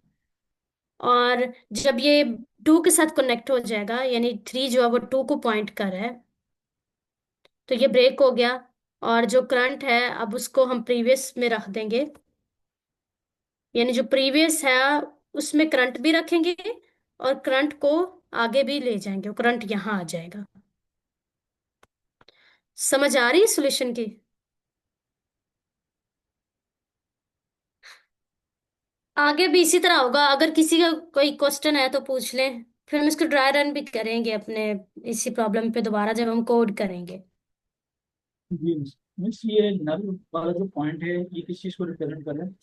B: और जब ये टू के साथ कनेक्ट हो जाएगा, यानी थ्री जो है वो टू को पॉइंट कर रहा है, तो ये ब्रेक हो गया। और जो करंट है अब उसको हम प्रीवियस में रख देंगे, यानी जो प्रीवियस है उसमें करंट भी रखेंगे और करंट को आगे भी ले जाएंगे, करंट यहाँ आ जाएगा। समझ आ रही है सॉल्यूशन की? आगे भी इसी तरह होगा। अगर किसी का कोई क्वेश्चन है तो पूछ लें, फिर हम इसको ड्राई रन भी करेंगे अपने इसी प्रॉब्लम पे दोबारा जब हम कोड करेंगे।
C: जी मीन्स ये नल वाला जो पॉइंट है ये किस चीज को रिप्रेजेंट कर रहा है?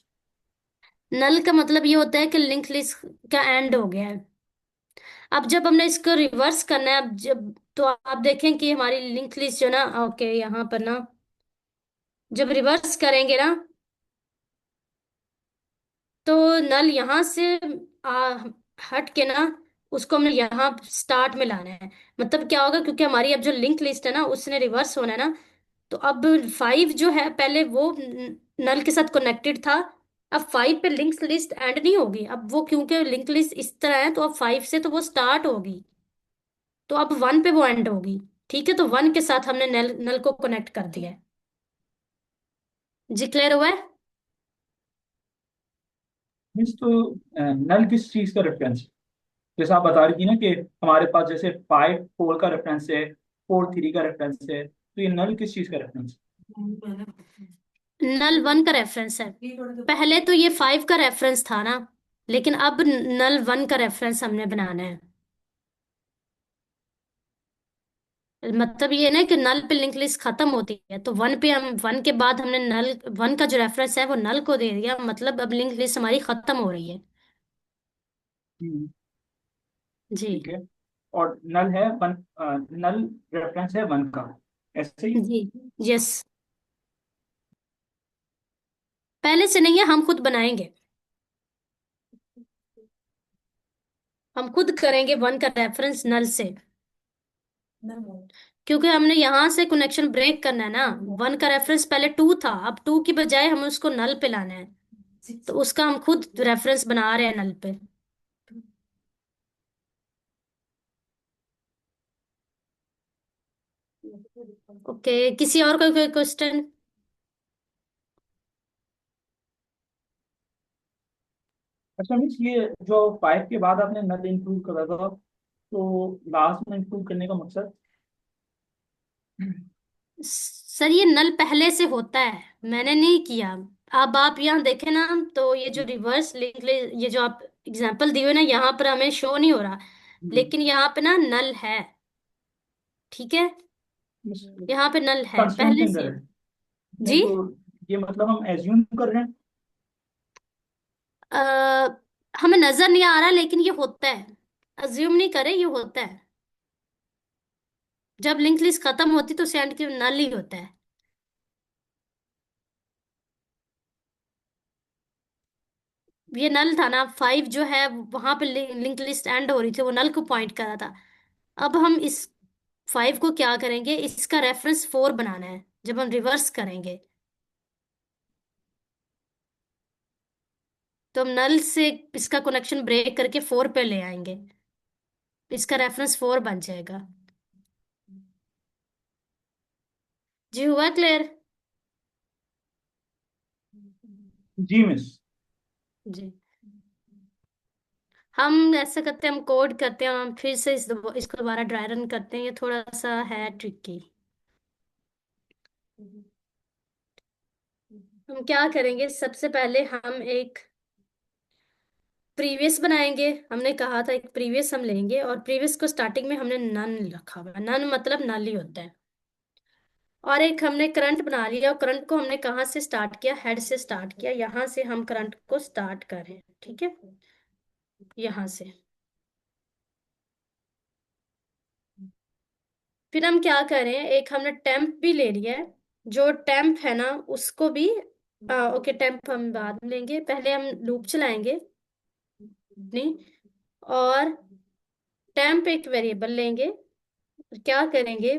B: नल का मतलब ये होता है कि लिंक लिस्ट का एंड हो गया है। अब जब हमने इसको रिवर्स करना है, अब जब तो आप देखें कि हमारी लिंक लिस्ट जो ना, ओके यहाँ पर ना, जब रिवर्स करेंगे ना तो नल यहाँ से आ, हट के ना उसको हमने यहाँ स्टार्ट में लाना है। मतलब क्या होगा, क्योंकि हमारी अब जो लिंक लिस्ट है ना उसने रिवर्स होना है ना, तो अब फाइव जो है पहले वो नल के साथ कनेक्टेड था। अब फाइव पे लिंक लिस्ट एंड नहीं होगी, अब वो क्योंकि लिंक लिस्ट इस तरह है तो अब फाइव से तो वो स्टार्ट होगी, तो अब वन पे वो एंड होगी। ठीक है, तो वन के साथ हमने नल नल को कनेक्ट कर दिया है। जी क्लियर हुआ है?
C: मीन्स तो नल किस चीज का रेफरेंस है? जैसे आप बता रही थी ना कि हमारे पास जैसे 5 4 का रेफरेंस है, 4 3 का रेफरेंस है, तो ये नल किस चीज का रेफरेंस
B: नल वन का रेफरेंस है। पहले तो ये फाइव का रेफरेंस था ना, लेकिन अब नल वन का रेफरेंस हमने बनाना है। मतलब ये ना कि नल पे लिंक लिस्ट खत्म होती है तो वन पे हम, वन के बाद हमने नल वन का जो रेफरेंस है वो नल को दे दिया, मतलब अब लिंक लिस्ट हमारी खत्म हो रही है।
C: है?
B: जी।
C: ठीक है। और नल है वन, नल रेफरेंस है वन का, ऐसे ही।
B: जी। यस। पहले से नहीं है, हम खुद बनाएंगे। हम खुद करेंगे वन का रेफरेंस नल से, क्योंकि हमने यहां से कनेक्शन ब्रेक करना है ना। वन का रेफरेंस पहले टू था, अब टू की बजाय हमें उसको नल पे लाना है, तो उसका हम खुद रेफरेंस बना रहे हैं नल पे। ओके, किसी और का कोई क्वेश्चन?
C: अच्छा मीन्स ये जो 5 के बाद आपने नल इंक्लूड करा था, तो लास्ट में इंक्लूड करने का मकसद?
B: सर ये नल पहले से होता है, मैंने नहीं किया। अब आप यहाँ देखें ना, तो ये जो रिवर्स लिंक, ये जो आप एग्जांपल दिए हुए ना, यहाँ पर हमें शो नहीं हो रहा, लेकिन यहाँ पे ना नल है। ठीक है, यहाँ पे नल है
C: कंस्ट्रेंट के
B: पहले
C: अंदर
B: से।
C: है। नहीं
B: जी।
C: तो ये मतलब हम एज्यूम कर रहे हैं।
B: आ, हमें नजर नहीं आ रहा, लेकिन ये होता है। अज्यूम नहीं करें, ये होता है। जब लिंक लिस्ट खत्म होती तो सेंड की नल ही होता है। ये नल था ना, फाइव जो है वहां पे लिंक लिस्ट एंड हो रही थी, वो नल को पॉइंट कर रहा था। अब हम इस फाइव को क्या करेंगे, इसका रेफरेंस फोर बनाना है जब हम रिवर्स करेंगे। तो हम नल से इसका कनेक्शन ब्रेक करके फोर पे ले आएंगे, इसका रेफरेंस फोर बन जाएगा। जी हुआ क्लियर?
C: जी मिस।
B: जी। हम ऐसा करते हैं, हम कोड करते हैं, हम फिर से इसको दोबारा ड्राई रन करते हैं, ये थोड़ा सा है ट्रिकी। हम क्या करेंगे, सबसे पहले हम एक प्रीवियस बनाएंगे। हमने कहा था एक प्रीवियस हम लेंगे, और प्रीवियस को स्टार्टिंग में हमने नन रखा हुआ है, नन मतलब नल ही होता है। और एक हमने करंट बना लिया, और करंट को हमने कहाँ से स्टार्ट किया, हेड से स्टार्ट किया, यहाँ से हम करंट को स्टार्ट कर रहे हैं। ठीक है, यहाँ से। फिर हम क्या करें, एक हमने टेम्प भी ले लिया है। जो टेम्प है ना उसको भी, ओके टेम्प हम बाद में लेंगे, पहले हम लूप चलाएंगे नहीं। और टेम्प एक वेरिएबल लेंगे, क्या करेंगे,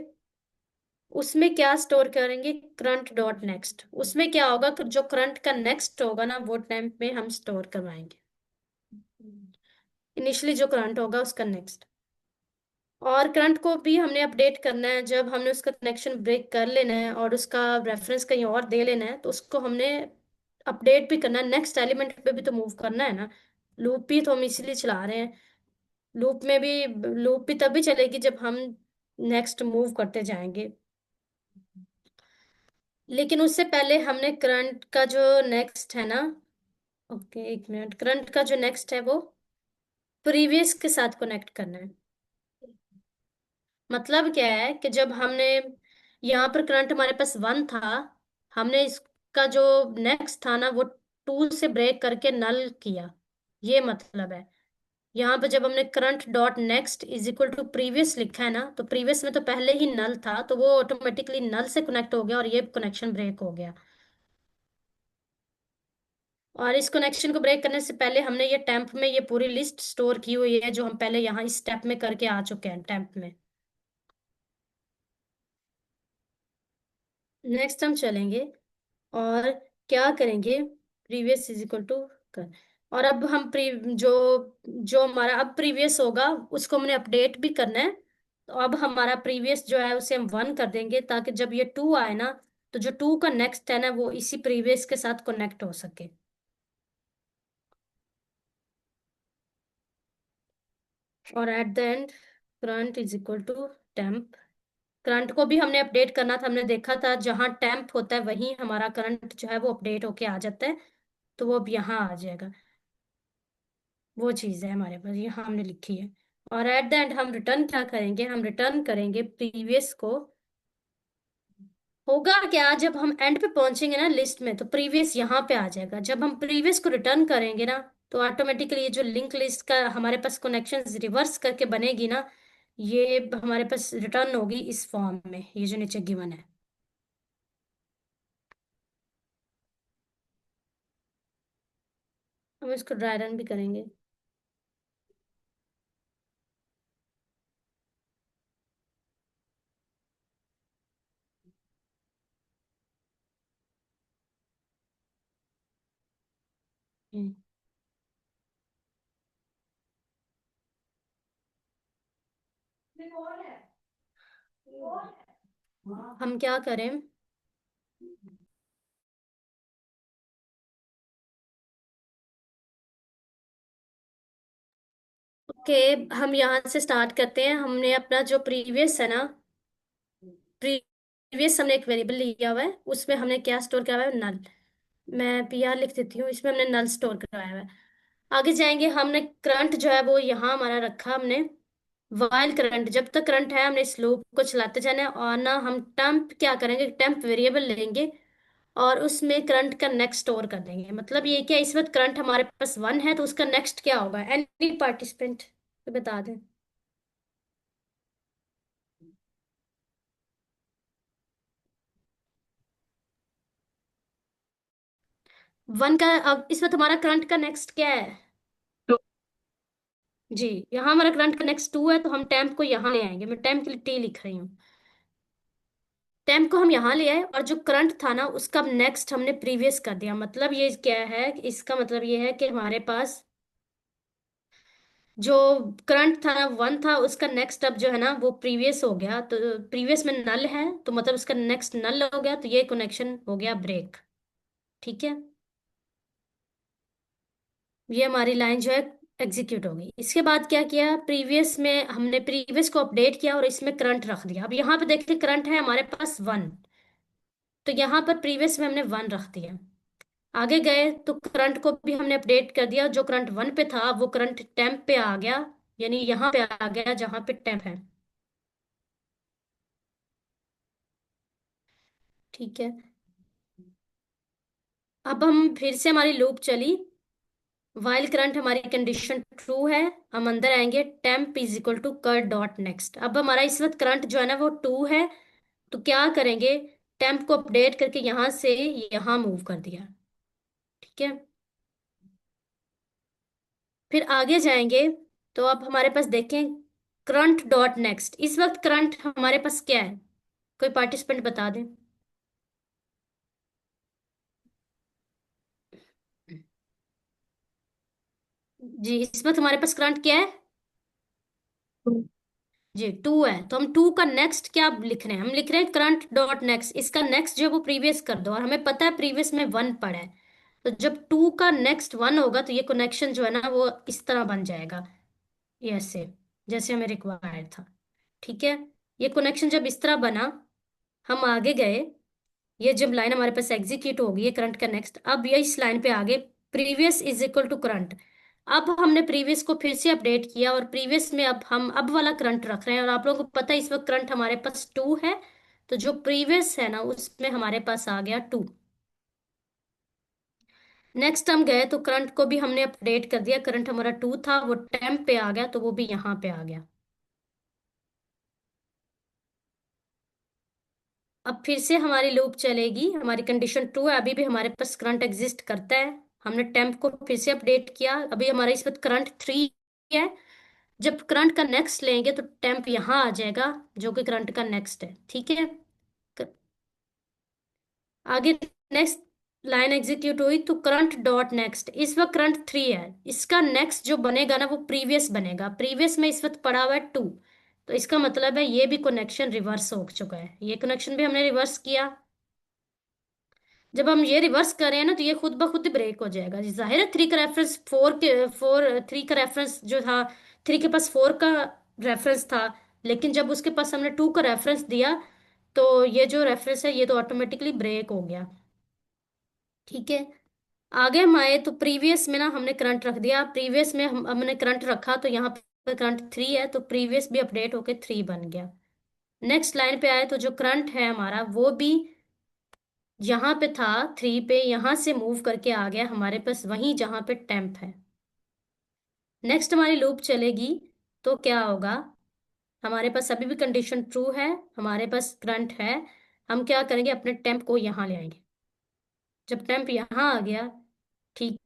B: उसमें क्या स्टोर करेंगे, करंट डॉट नेक्स्ट। उसमें क्या होगा कि जो करंट का नेक्स्ट होगा ना वो टेम्प में हम स्टोर करवाएंगे, इनिशियली जो करंट होगा उसका नेक्स्ट। और करंट को भी हमने अपडेट करना है, जब हमने उसका कनेक्शन ब्रेक कर लेना है और उसका रेफरेंस कहीं और दे लेना है तो उसको हमने अपडेट भी करना है, नेक्स्ट एलिमेंट पे भी तो मूव करना है ना। लूप भी तो हम इसीलिए चला रहे हैं। लूप में भी, लूप भी तभी चलेगी जब हम नेक्स्ट मूव करते जाएंगे। लेकिन उससे पहले हमने करंट का जो नेक्स्ट है ना, ओके एक मिनट, करंट का जो नेक्स्ट है वो प्रीवियस के साथ कनेक्ट करना है। मतलब क्या है कि जब हमने यहाँ पर करंट हमारे पास 1 था, हमने इसका जो नेक्स्ट था ना वो 2 से ब्रेक करके नल किया, ये मतलब है। यहाँ पे जब हमने current dot next is equal to previous लिखा है ना, तो प्रीवियस में तो पहले ही नल था तो वो ऑटोमेटिकली नल से कनेक्ट हो गया और ये कनेक्शन ब्रेक हो गया। और इस कनेक्शन को ब्रेक करने से पहले हमने ये टेम्प में ये पूरी लिस्ट स्टोर की हुई है जो हम पहले यहाँ इस स्टेप में करके आ चुके हैं टेम्प में। नेक्स्ट हम चलेंगे और क्या करेंगे, प्रीवियस इज इक्वल टू कर। और अब हम प्री जो जो हमारा अब प्रीवियस होगा उसको हमने अपडेट भी करना है। तो अब हमारा प्रीवियस जो है उसे हम 1 कर देंगे ताकि जब ये 2 आए ना तो जो 2 का नेक्स्ट है ना वो इसी प्रीवियस के साथ कनेक्ट हो सके। और at the end current is equal to temp. Current को भी हमने अपडेट करना था, हमने देखा था जहां टेम्प होता है वहीं हमारा करंट जो है वो अपडेट होके आ जाता है, तो वो अब यहाँ आ जाएगा। वो चीज़ है हमारे पास, यहाँ हमने लिखी है। और एट द एंड हम रिटर्न क्या करेंगे, हम रिटर्न करेंगे प्रीवियस को। होगा क्या, जब हम एंड पे पहुंचेंगे ना लिस्ट में तो प्रीवियस यहाँ पे आ जाएगा। जब हम प्रीवियस को रिटर्न करेंगे ना तो ऑटोमेटिकली ये जो लिंक लिस्ट का हमारे पास कनेक्शन रिवर्स करके बनेगी ना, ये हमारे पास रिटर्न होगी इस फॉर्म में, ये जो नीचे गिवन है। हम इसको ड्राई रन भी करेंगे। हम्म, हम क्या करें, ओके हम यहाँ से स्टार्ट करते हैं। हमने अपना जो प्रीवियस है ना, प्रीवियस हमने एक वेरिएबल लिया हुआ है, उसमें हमने क्या स्टोर किया हुआ है, नल। मैं पीआर लिख देती हूँ, इसमें हमने नल स्टोर कराया हुआ है। आगे जाएंगे, हमने करंट जो है वो यहाँ हमारा रखा हमने वाइल करंट, जब तक करंट है हमने इस लूप को चलाते जाना है। और ना हम टेम्प क्या करेंगे, टेम्प वेरिएबल लेंगे और उसमें करंट का नेक्स्ट स्टोर कर देंगे। मतलब ये क्या, इस वक्त करंट हमारे पास 1 है तो उसका नेक्स्ट क्या होगा, एनी पार्टिसिपेंट तो बता दें। 1 का, अब इस वक्त हमारा करंट का नेक्स्ट क्या है, जी यहाँ हमारा करंट का नेक्स्ट 2 है तो हम टेम्प को यहाँ ले आएंगे। मैं टेम्प के लिए टी लिख रही हूँ। टेम्प को हम यहाँ ले आए और जो करंट था ना उसका नेक्स्ट हमने प्रीवियस कर दिया। मतलब ये क्या है, इसका मतलब ये है कि हमारे पास जो करंट था ना 1 था, उसका नेक्स्ट अब जो है ना वो प्रीवियस हो गया। तो प्रीवियस में नल है तो मतलब उसका नेक्स्ट नल हो गया, तो ये कनेक्शन हो गया ब्रेक। ठीक है, ये हमारी लाइन जो है एग्जीक्यूट हो गई। इसके बाद क्या किया, प्रीवियस में हमने प्रीवियस को अपडेट किया और इसमें करंट रख दिया। अब यहाँ पे देखते करंट है हमारे पास 1, तो यहाँ पर प्रीवियस में हमने 1 रख दिया। आगे गए तो करंट को भी हमने अपडेट कर दिया, जो करंट 1 पे था वो करंट टेम्प पे आ गया, यानी यहाँ पे आ गया जहाँ पे टेम्प है। ठीक है, अब हम फिर से हमारी लूप चली। वाइल करंट हमारी कंडीशन ट्रू है, हम अंदर आएंगे, टेम्प इज इक्वल टू कर डॉट नेक्स्ट। अब हमारा इस वक्त करंट जो है ना वो 2 है, तो क्या करेंगे, टेम्प को अपडेट करके यहाँ से यहाँ मूव कर दिया। ठीक है, फिर आगे जाएंगे तो अब हमारे पास देखें करंट डॉट नेक्स्ट। इस वक्त करंट हमारे पास क्या है, कोई पार्टिसिपेंट बता दे। जी, इसमें तुम्हारे पास करंट क्या है? जी, टू है। तो हम टू का नेक्स्ट क्या लिख रहे हैं? हम लिख रहे हैं करंट डॉट नेक्स्ट, इसका नेक्स्ट जो है वो प्रीवियस कर दो, और हमें पता है प्रीवियस में वन पड़ा है। तो जब टू का नेक्स्ट वन होगा तो ये कनेक्शन जो है ना वो इस तरह बन जाएगा, ये ऐसे, जैसे हमें रिक्वायर्ड था। ठीक है। ये कनेक्शन जब इस तरह बना, हम आगे गए, ये जब लाइन हमारे पास एग्जीक्यूट होगी, ये करंट का नेक्स्ट, अब ये इस लाइन पे आगे, previous is equal to current. अब हमने प्रीवियस को फिर से अपडेट किया, और प्रीवियस में अब हम अब वाला करंट रख रहे हैं, और आप लोगों को पता है इस वक्त करंट हमारे पास टू है। तो जो प्रीवियस है ना उसमें हमारे पास आ गया टू। नेक्स्ट हम गए तो करंट को भी हमने अपडेट कर दिया, करंट हमारा टू था वो टेम्प पे आ गया, तो वो भी यहाँ पे आ गया। अब फिर से हमारी लूप चलेगी, हमारी कंडीशन ट्रू है, अभी भी हमारे पास करंट एग्जिस्ट करता है। हमने टेम्प को फिर से अपडेट किया, अभी हमारा इस वक्त करंट थ्री है। जब करंट का नेक्स्ट लेंगे तो टेम्प यहाँ आ जाएगा, जो कि करंट का नेक्स्ट है। ठीक है। क- आगे नेक्स्ट लाइन एग्जीक्यूट हुई तो करंट डॉट नेक्स्ट, इस वक्त करंट थ्री है, इसका नेक्स्ट जो बनेगा ना वो प्रीवियस बनेगा, प्रीवियस में इस वक्त पड़ा हुआ है टू। तो इसका मतलब है ये भी कनेक्शन रिवर्स हो चुका है, ये कनेक्शन भी हमने रिवर्स किया। जब हम ये रिवर्स कर रहे हैं ना तो ये खुद ब खुद ब्रेक हो जाएगा जी, जाहिर है थ्री का रेफरेंस थ्री का रेफरेंस जो था, थ्री के पास फोर का रेफरेंस था, लेकिन जब उसके पास हमने टू का रेफरेंस दिया तो ये जो रेफरेंस है ये तो ऑटोमेटिकली ब्रेक हो गया। ठीक है। आगे हम आए तो प्रीवियस में ना हमने करंट रख दिया, प्रीवियस में हमने करंट रखा तो यहाँ पे करंट थ्री है, तो प्रीवियस भी अपडेट होके थ्री बन गया। नेक्स्ट लाइन पे आए तो जो करंट है हमारा वो भी यहाँ पे था थ्री पे, यहाँ से मूव करके आ गया हमारे पास वहीं जहाँ पे टेम्प है। नेक्स्ट हमारी लूप चलेगी तो क्या होगा, हमारे पास अभी भी कंडीशन ट्रू है, हमारे पास करंट है। हम क्या करेंगे, अपने टेम्प को यहाँ ले आएंगे। जब टेम्प यहाँ आ गया, ठीक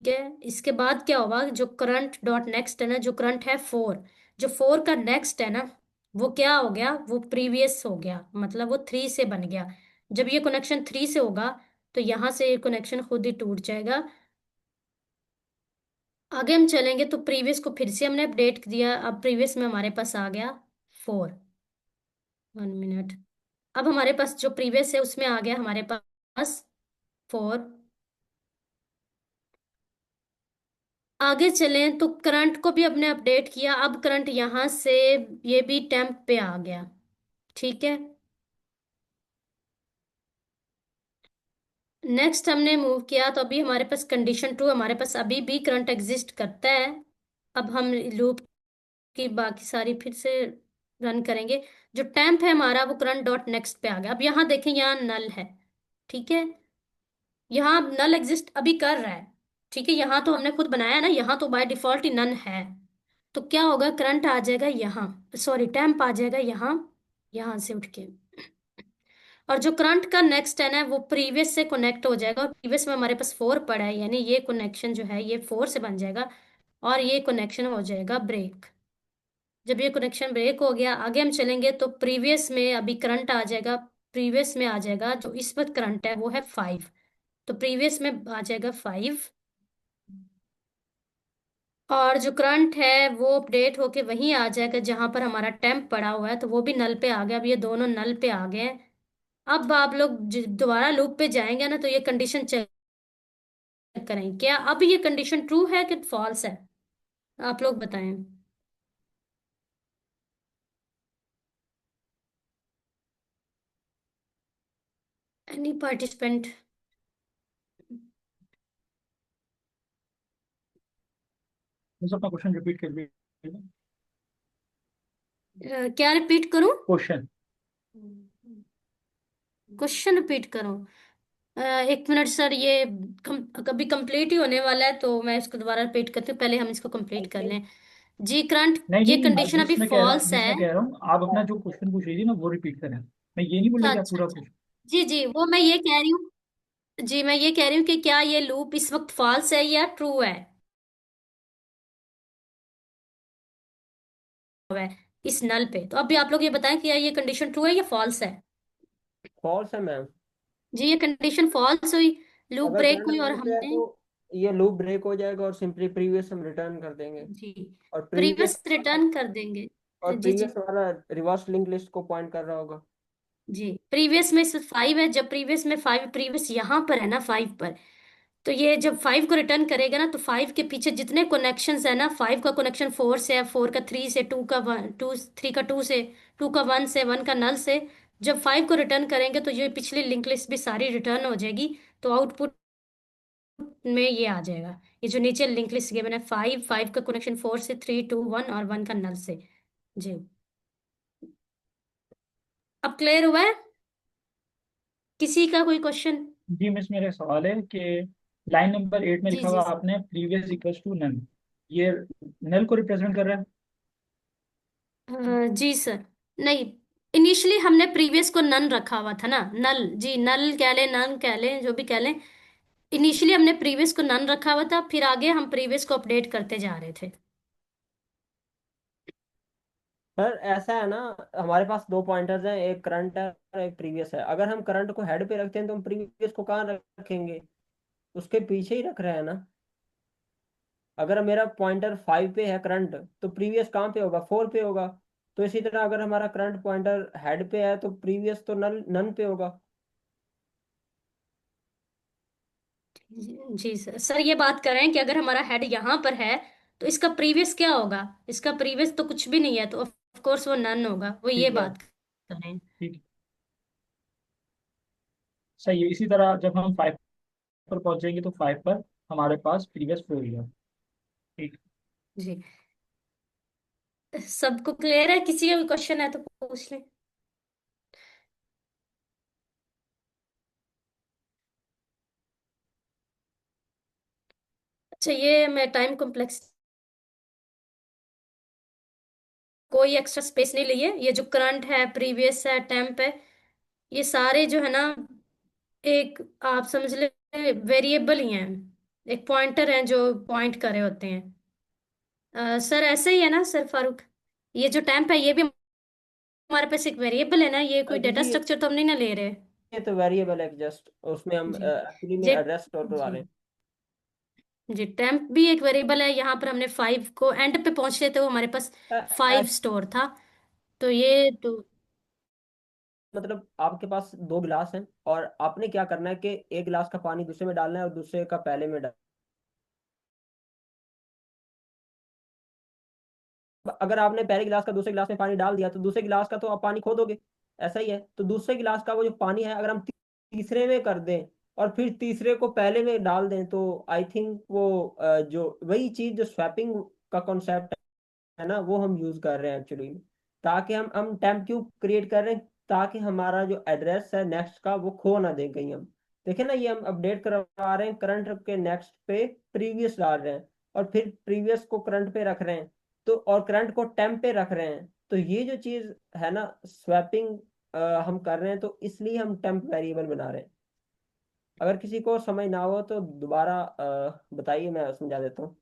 B: है, इसके बाद क्या होगा, जो करंट डॉट नेक्स्ट है ना, जो करंट है फोर, जो फोर का नेक्स्ट है ना वो क्या हो गया, वो प्रीवियस हो गया, मतलब वो थ्री से बन गया। जब ये कनेक्शन थ्री से होगा तो यहाँ से ये कनेक्शन खुद ही टूट जाएगा। आगे हम चलेंगे तो प्रीवियस को फिर से हमने अपडेट दिया, अब प्रीवियस में हमारे पास आ गया फोर। One minute. अब हमारे पास जो प्रीवियस है उसमें आ गया हमारे पास फोर। आगे चलें तो करंट को भी हमने अपडेट किया, अब करंट यहाँ से ये भी टेम्प पे आ गया। ठीक है। नेक्स्ट हमने मूव किया तो अभी हमारे पास कंडीशन टू, हमारे पास अभी भी करंट एग्जिस्ट करता है। अब हम लूप की बाकी सारी फिर से रन करेंगे। जो टेम्प है हमारा वो करंट डॉट नेक्स्ट पे आ गया। अब यहाँ देखें, यहाँ नल है। ठीक है। यहाँ नल एग्जिस्ट अभी कर रहा है। ठीक है, यहाँ तो हमने खुद बनाया ना, यहाँ तो बाय डिफॉल्ट ही नन है। तो क्या होगा, करंट आ जाएगा यहाँ, सॉरी टेम्प आ जाएगा यहाँ, यहाँ से उठ के, और जो करंट का नेक्स्ट है ना वो प्रीवियस से कनेक्ट हो जाएगा, और प्रीवियस में हमारे पास फोर पड़ा है, यानी ये कनेक्शन जो है ये फोर से बन जाएगा, और ये कनेक्शन हो जाएगा ब्रेक। जब ये कनेक्शन ब्रेक हो गया, आगे हम चलेंगे तो प्रीवियस में अभी करंट आ जाएगा, प्रीवियस में आ जाएगा जो इस वक्त करंट है वो है फाइव, तो प्रीवियस में आ जाएगा फाइव। और जो करंट है वो अपडेट होके वहीं आ जाएगा जहां पर हमारा टेम्प पड़ा हुआ है, तो वो भी नल पे आ गया। अब ये दोनों नल पे आ गए हैं। अब आप लोग दोबारा लूप पे जाएंगे ना तो ये कंडीशन चेक करें, क्या अब ये कंडीशन ट्रू है कि फॉल्स है? आप लोग बताएं। Any participant?
C: मुझे अपना क्वेश्चन रिपीट कर लीजिए।
B: क्या रिपीट करूं?
C: क्वेश्चन।
B: क्वेश्चन रिपीट करूं? एक मिनट सर, ये कभी कंप्लीट ही होने वाला है तो मैं इसको दोबारा रिपीट करती हूँ, पहले हम इसको कंप्लीट कर लें। जी करंट,
C: नहीं
B: ये
C: नहीं नहीं,
B: कंडीशन अभी फॉल्स
C: जिस
B: है।
C: मैं कह रहा हूँ, आप अपना जो क्वेश्चन पूछ रही थी ना वो रिपीट करें। मैं ये नहीं बोल
B: अच्छा
C: रहा कि आप
B: अच्छा
C: पूरा
B: अच्छा।
C: क्वेश्चन।
B: जी जी, वो मैं ये कह रही हूँ, जी मैं ये कह रही हूँ कि क्या ये लूप इस वक्त फॉल्स है या ट्रू है? इस नल पे। तो अभी आप लोग ये बताएं कि ये कंडीशन ट्रू है या फॉल्स है।
D: फॉल्स है मैम।
B: जी, ये कंडीशन फॉल्स हुई, लूप
D: अगर
B: ब्रेक
D: करंट
B: हुई और
D: नल पे है
B: हमने।
D: तो ये लूप ब्रेक हो जाएगा और सिंपली प्रीवियस हम रिटर्न कर देंगे।
B: जी,
D: और प्रीवियस
B: प्रीवियस रिटर्न कर देंगे।
D: और
B: जी जी।
D: प्रीवियस हमारा रिवर्स लिंक लिस्ट को पॉइंट कर रहा होगा।
B: जी, प्रीवियस में सिर्फ 5 है, जब प्रीवियस में 5, प्रीवियस यहाँ पर है ना 5 पर, तो ये जब 5 को रिटर्न करेगा ना, तो 5 के पीछे जितने कनेक्शंस है ना, 5 का कनेक्शन 4 से है, 4 का 3 से, 2 का 1, 2 3 का 2 से, 2 का 1 से, 1 का नल से। जब 5 को रिटर्न करेंगे तो ये पिछली लिंक लिस्ट भी सारी रिटर्न हो जाएगी। तो आउटपुट में ये आ जाएगा, ये जो नीचे लिंक लिस्ट गिवन है, 5, 5 का कनेक्शन 4 से, 3, 2, 1 और 1 का नल से। जी, अब क्लियर हुआ है? किसी का कोई क्वेश्चन?
C: जी मिस, मेरा सवाल है कि लाइन नंबर 8 में
B: जी
C: लिखा हुआ
B: जी
C: आपने प्रीवियस इक्वल्स टू नल, ये नल को रिप्रेजेंट कर रहा है।
B: जी सर। नहीं, इनिशियली हमने प्रीवियस को नन रखा हुआ था ना, नल, जी नल कह लें, नन कह लें, जो भी कह लें। इनिशियली हमने प्रीवियस को नन रखा हुआ था, फिर आगे हम प्रीवियस को अपडेट करते जा रहे थे।
D: सर ऐसा है ना, हमारे पास दो पॉइंटर्स हैं, एक करंट है और एक प्रीवियस है। अगर हम करंट को हेड पे रखते हैं तो हम प्रीवियस को कहाँ रखेंगे? उसके पीछे ही रख रहे हैं ना। अगर मेरा पॉइंटर 5 पे है करंट, तो प्रीवियस कहाँ पे होगा? 4 पे होगा। तो इसी तरह अगर हमारा करंट पॉइंटर हेड पे है तो प्रीवियस तो नल नन पे होगा।
B: जी सर। सर ये बात कर रहे हैं कि अगर हमारा हेड यहाँ पर है, तो इसका प्रीवियस क्या होगा? इसका प्रीवियस तो कुछ भी नहीं है, तो ऑफ कोर्स वो नन होगा, वो ये
C: ठीक है।
B: बात कर रहे हैं।
C: ठीक है, सही है। इसी तरह जब हम 5 पर पहुंचेंगे तो 5 पर हमारे पास प्रीवियस 4 ही है। ठीक।
B: जी, सबको क्लियर है? किसी का भी क्वेश्चन है तो पूछ लें। अच्छा, ये मैं टाइम कॉम्प्लेक्स कोई एक्स्ट्रा स्पेस नहीं ली है। ये जो करंट है, प्रीवियस है, टेम्प है, ये सारे जो है ना, एक आप समझ ले वेरिएबल ही हैं, एक पॉइंटर हैं जो पॉइंट कर रहे होते हैं। सर ऐसे ही है ना सर फारूक? ये जो टेम्प है ये भी हमारे पास एक वेरिएबल है ना, ये कोई
D: जी
B: डेटा
D: जी,
B: स्ट्रक्चर तो हम नहीं ना ले रहे।
D: ये तो वेरिएबल है जस्ट, उसमें हम
B: जी
D: एक्चुअली में
B: ये,
D: एड्रेस स्टोर करवा
B: जी
D: रहे हैं।
B: जी, टेम्प भी एक वेरिएबल है। यहाँ पर हमने 5 को एंड पे पहुंचते थे, वो हमारे पास
D: अ,
B: 5 स्टोर था। तो ये तो,
D: मतलब आपके पास दो गिलास हैं और आपने क्या करना है कि एक गिलास का पानी दूसरे में डालना है और दूसरे का पहले में अगर आपने पहले गिलास का दूसरे गिलास में पानी डाल दिया तो दूसरे गिलास का तो आप पानी खो दोगे। ऐसा ही है, तो दूसरे गिलास का वो जो पानी है अगर हम तीसरे में कर दें और फिर तीसरे को पहले में डाल दें तो आई थिंक वो जो वही चीज जो स्वैपिंग का कॉन्सेप्ट है ना, वो हम यूज कर रहे हैं एक्चुअली। ताकि हम टेम्प क्यूब क्रिएट कर रहे हैं ताकि हमारा जो एड्रेस है नेक्स्ट का वो खो ना दे कहीं हम। देखे ना, ये हम अपडेट करवा रहे हैं, करंट के नेक्स्ट पे प्रीवियस डाल रहे हैं और फिर प्रीवियस को करंट पे रख रहे हैं, तो और करंट को टेम्प पे रख रहे हैं। तो ये जो चीज है ना, स्वैपिंग हम कर रहे हैं, तो इसलिए हम टेम्प वेरिएबल बना रहे हैं। अगर किसी को समझ ना हो तो दोबारा बताइए, मैं समझा देता हूँ।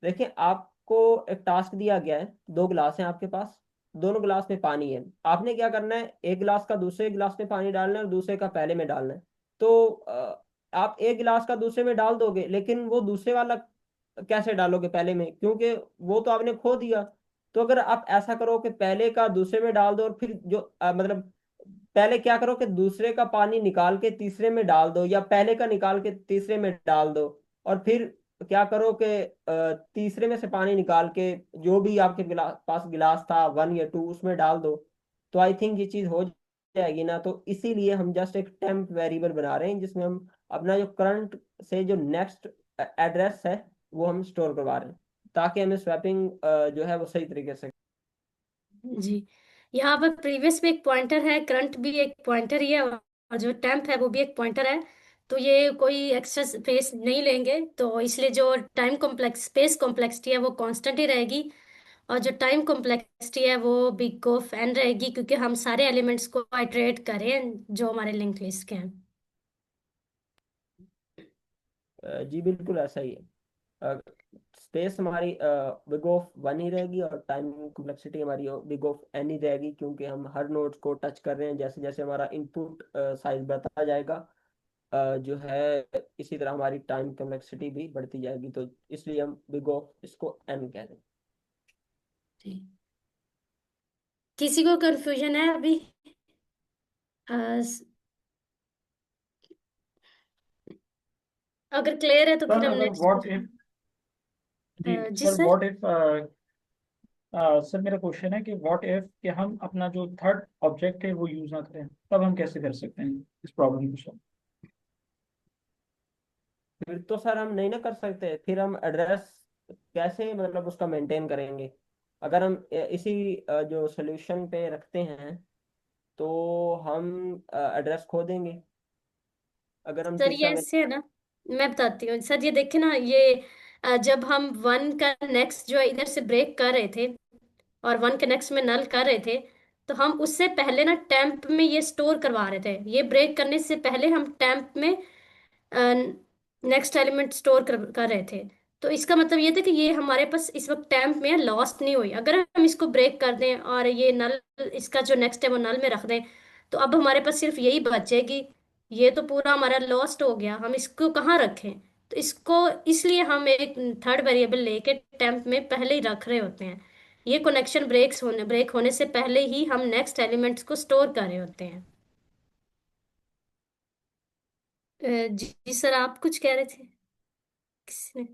D: देखिए, आपको एक टास्क दिया गया है, दो गिलास हैं आपके पास, दोनों गिलास में पानी है। आपने क्या करना है, एक गिलास का दूसरे गिलास में पानी डालना है और दूसरे का पहले में डालना है। तो आप एक गिलास का दूसरे में डाल दोगे, लेकिन वो दूसरे वाला कैसे डालोगे पहले में, क्योंकि वो तो आपने खो दिया। तो अगर आप ऐसा करो कि पहले का दूसरे में डाल दो और फिर जो मतलब पहले क्या करो कि दूसरे का पानी निकाल के तीसरे में डाल दो, या पहले का निकाल के तीसरे में डाल दो, और फिर क्या करो कि तीसरे में से पानी निकाल के जो भी आपके पास गिलास था 1 या 2 उसमें डाल दो। तो आई थिंक ये चीज हो जाएगी ना। तो इसीलिए हम जस्ट एक टेम्प वेरिएबल बना रहे हैं जिसमें हम अपना जो करंट से जो नेक्स्ट एड्रेस है वो हम स्टोर करवा रहे हैं, ताकि हमें स्वैपिंग जो है वो सही तरीके से।
B: जी, यहाँ पर प्रीवियस भी एक पॉइंटर है, करंट भी एक पॉइंटर ही है, और जो टेम्प है वो भी एक पॉइंटर है। तो ये कोई एक्स्ट्रा स्पेस नहीं लेंगे, तो इसलिए जो टाइम कॉम्प्लेक्स स्पेस कॉम्प्लेक्सिटी है वो कांस्टेंट ही रहेगी, और जो टाइम कॉम्प्लेक्सिटी है वो बिग ऑफ एन रहेगी, क्योंकि हम सारे एलिमेंट्स को आइटरेट करें जो हमारे लिंक लिस्ट के हैं।
D: जी बिल्कुल ऐसा ही है। स्पेस हमारी बिग ऑफ वन ही रहेगी और टाइम कॉम्प्लेक्सिटी हमारी बिग ऑफ एन ही रहेगी, क्योंकि हम हर नोड को टच कर रहे हैं। जैसे जैसे हमारा इनपुट साइज बढ़ता जाएगा जो है, इसी तरह हमारी टाइम कॉम्प्लेक्सिटी भी बढ़ती जाएगी। तो इसलिए हम बिग ऑफ इसको एन कह रहे हैं।
B: जी। किसी को कंफ्यूजन है अभी? अ, स- अगर क्लियर है तो फिर
C: सर
B: हम
C: अगर
B: नेक्स्ट
C: व्हाट इफ,
B: क्वेश्चन।
C: जी
B: जी
C: sir
B: sir.
C: What if, sir मेरा क्वेश्चन है कि व्हाट इफ कि हम अपना जो थर्ड ऑब्जेक्ट है वो यूज ना करें, तब हम कैसे कर सकते हैं इस प्रॉब्लम को सॉल्व?
D: फिर तो सर हम नहीं ना कर सकते, फिर हम एड्रेस कैसे मतलब उसका मेंटेन करेंगे? अगर हम इसी जो सोल्यूशन पे रखते हैं तो हम एड्रेस खो देंगे अगर हम
B: सर ये
D: तीसरा में।
B: ऐसे है ना, मैं बताती हूँ सर। ये देखिए ना, ये जब हम वन का नेक्स्ट जो है इधर से ब्रेक कर रहे थे और वन के नेक्स्ट में नल कर रहे थे, तो हम उससे पहले ना टेम्प में ये स्टोर करवा रहे थे। ये ब्रेक करने से पहले हम टेम्प में नेक्स्ट एलिमेंट स्टोर कर रहे थे। तो इसका मतलब ये था कि ये हमारे पास इस वक्त टेम्प में लॉस्ट नहीं हुई। अगर हम इसको ब्रेक कर दें और ये नल, इसका जो नेक्स्ट है वो नल में रख दें, तो अब हमारे पास सिर्फ यही बचेगी। ये तो पूरा हमारा लॉस्ट हो गया, हम इसको कहाँ रखें? तो इसको इसलिए हम एक थर्ड वेरिएबल लेके टेम्प में पहले ही रख रहे होते हैं। ये कनेक्शन ब्रेक होने से पहले ही हम नेक्स्ट एलिमेंट्स को स्टोर कर रहे होते हैं। जी सर, आप कुछ कह रहे थे? किसने?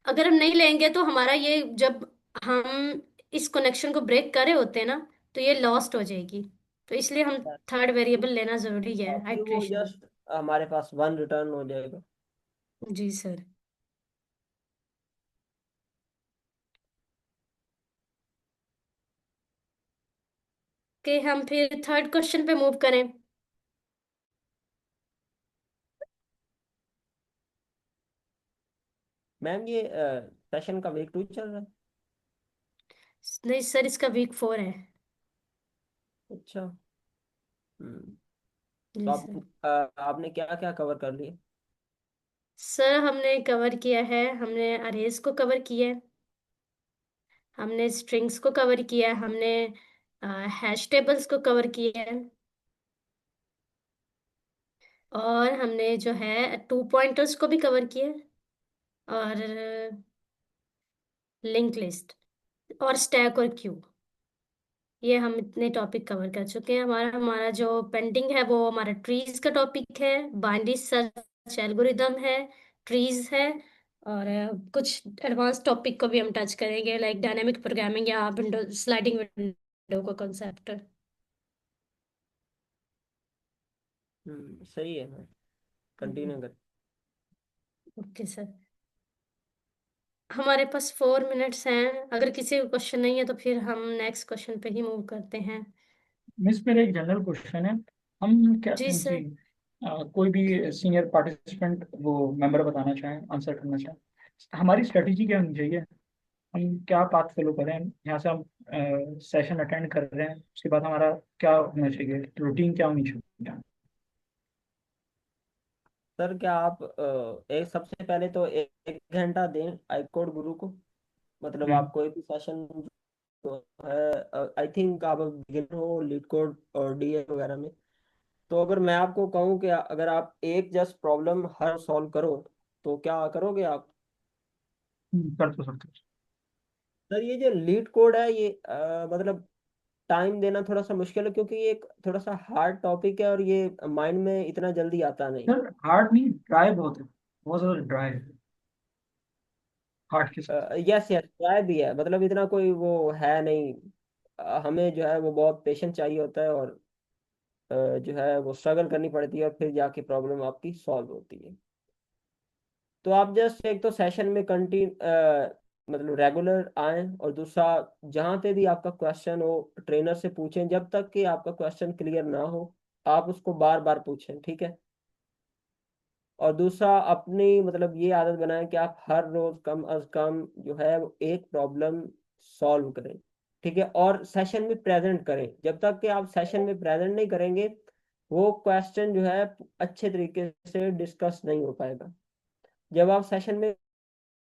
B: अगर हम नहीं लेंगे तो हमारा ये, जब हम इस कनेक्शन को ब्रेक करे होते हैं ना, तो ये लॉस्ट हो जाएगी। तो इसलिए हम थर्ड वेरिएबल लेना जरूरी है
D: फिर वो
B: आइट्रेशन में।
D: जस्ट हमारे पास वन रिटर्न हो जाएगा।
B: जी सर। कि हम फिर थर्ड क्वेश्चन पे मूव करें।
D: मैम ये सेशन का वीक 2 चल रहा है?
B: नहीं सर, इसका वीक 4 है।
D: अच्छा। हम्म। तो
B: जी सर।
D: आपने क्या क्या कवर कर लिया?
B: सर हमने कवर किया है, हमने अरेज को कवर किया है, हमने स्ट्रिंग्स को कवर किया है, हमने हैश टेबल्स को कवर किया है, और हमने जो है टू पॉइंटर्स को भी कवर किया है, और लिंक लिस्ट और स्टैक और क्यू। ये हम इतने टॉपिक कवर कर चुके हैं। हमारा हमारा जो पेंडिंग है वो हमारा ट्रीज का टॉपिक है, बाइनरी सर्च एल्गोरिदम है, ट्रीज है, और कुछ एडवांस टॉपिक को भी हम टच करेंगे, लाइक डायनेमिक प्रोग्रामिंग या विंडो स्लाइडिंग विंडो का कॉन्सेप्ट।
D: सही है मैम, कंटिन्यू कर।
B: Okay sir. हमारे पास 4 मिनट्स हैं, अगर किसी को क्वेश्चन नहीं है तो फिर हम नेक्स्ट क्वेश्चन पे ही मूव करते हैं।
C: मिस मेरा एक जनरल क्वेश्चन है। हम क्या
B: जी
C: जी
B: सर।
C: कोई भी सीनियर पार्टिसिपेंट वो मेंबर बताना चाहें, आंसर करना चाहें, हमारी स्ट्रेटेजी क्या होनी चाहिए? हम क्या पाथ फॉलो करें? यहाँ से हम सेशन अटेंड कर रहे हैं, उसके बाद हमारा क्या होना चाहिए, रूटीन क्या होनी चाहिए?
D: सर क्या आप एक सबसे पहले तो एक घंटा दें आईकोड गुरु को। मतलब
C: हम्म।
D: आप कोई भी सेशन जो है, आई थिंक आप बिगिनर हो लीड कोड और डीए वगैरह में, तो अगर मैं आपको कहूँ कि अगर आप एक जस्ट प्रॉब्लम हर सॉल्व करो तो क्या करोगे आप?
C: कर तो सकते हैं।
D: सर ये जो लीड कोड है ये मतलब टाइम देना थोड़ा सा मुश्किल है, क्योंकि ये एक थोड़ा सा हार्ड टॉपिक है और ये माइंड में इतना जल्दी आता नहीं।
C: सर हार्ड नहीं, ड्राई बहुत है, बहुत ज्यादा ड्राई है, हार्ड के साथ।
D: यस यस, ट्राई भी है, मतलब इतना कोई वो है नहीं। हमें जो है वो बहुत पेशेंस चाहिए होता है, और जो है वो स्ट्रगल करनी पड़ती है और फिर जाके प्रॉब्लम आपकी सॉल्व होती है। तो आप जस्ट एक तो सेशन में मतलब रेगुलर आएं, और दूसरा जहाँ पे भी आपका क्वेश्चन हो ट्रेनर से पूछें, जब तक कि आपका क्वेश्चन क्लियर ना हो आप उसको बार बार पूछें, ठीक है? और दूसरा अपनी मतलब ये आदत बनाएं कि आप हर रोज कम अज कम जो है वो एक प्रॉब्लम सॉल्व करें, ठीक है? और सेशन में प्रेजेंट करें। जब तक कि आप सेशन में प्रेजेंट नहीं करेंगे वो क्वेश्चन जो है अच्छे तरीके से डिस्कस नहीं हो पाएगा। जब आप सेशन में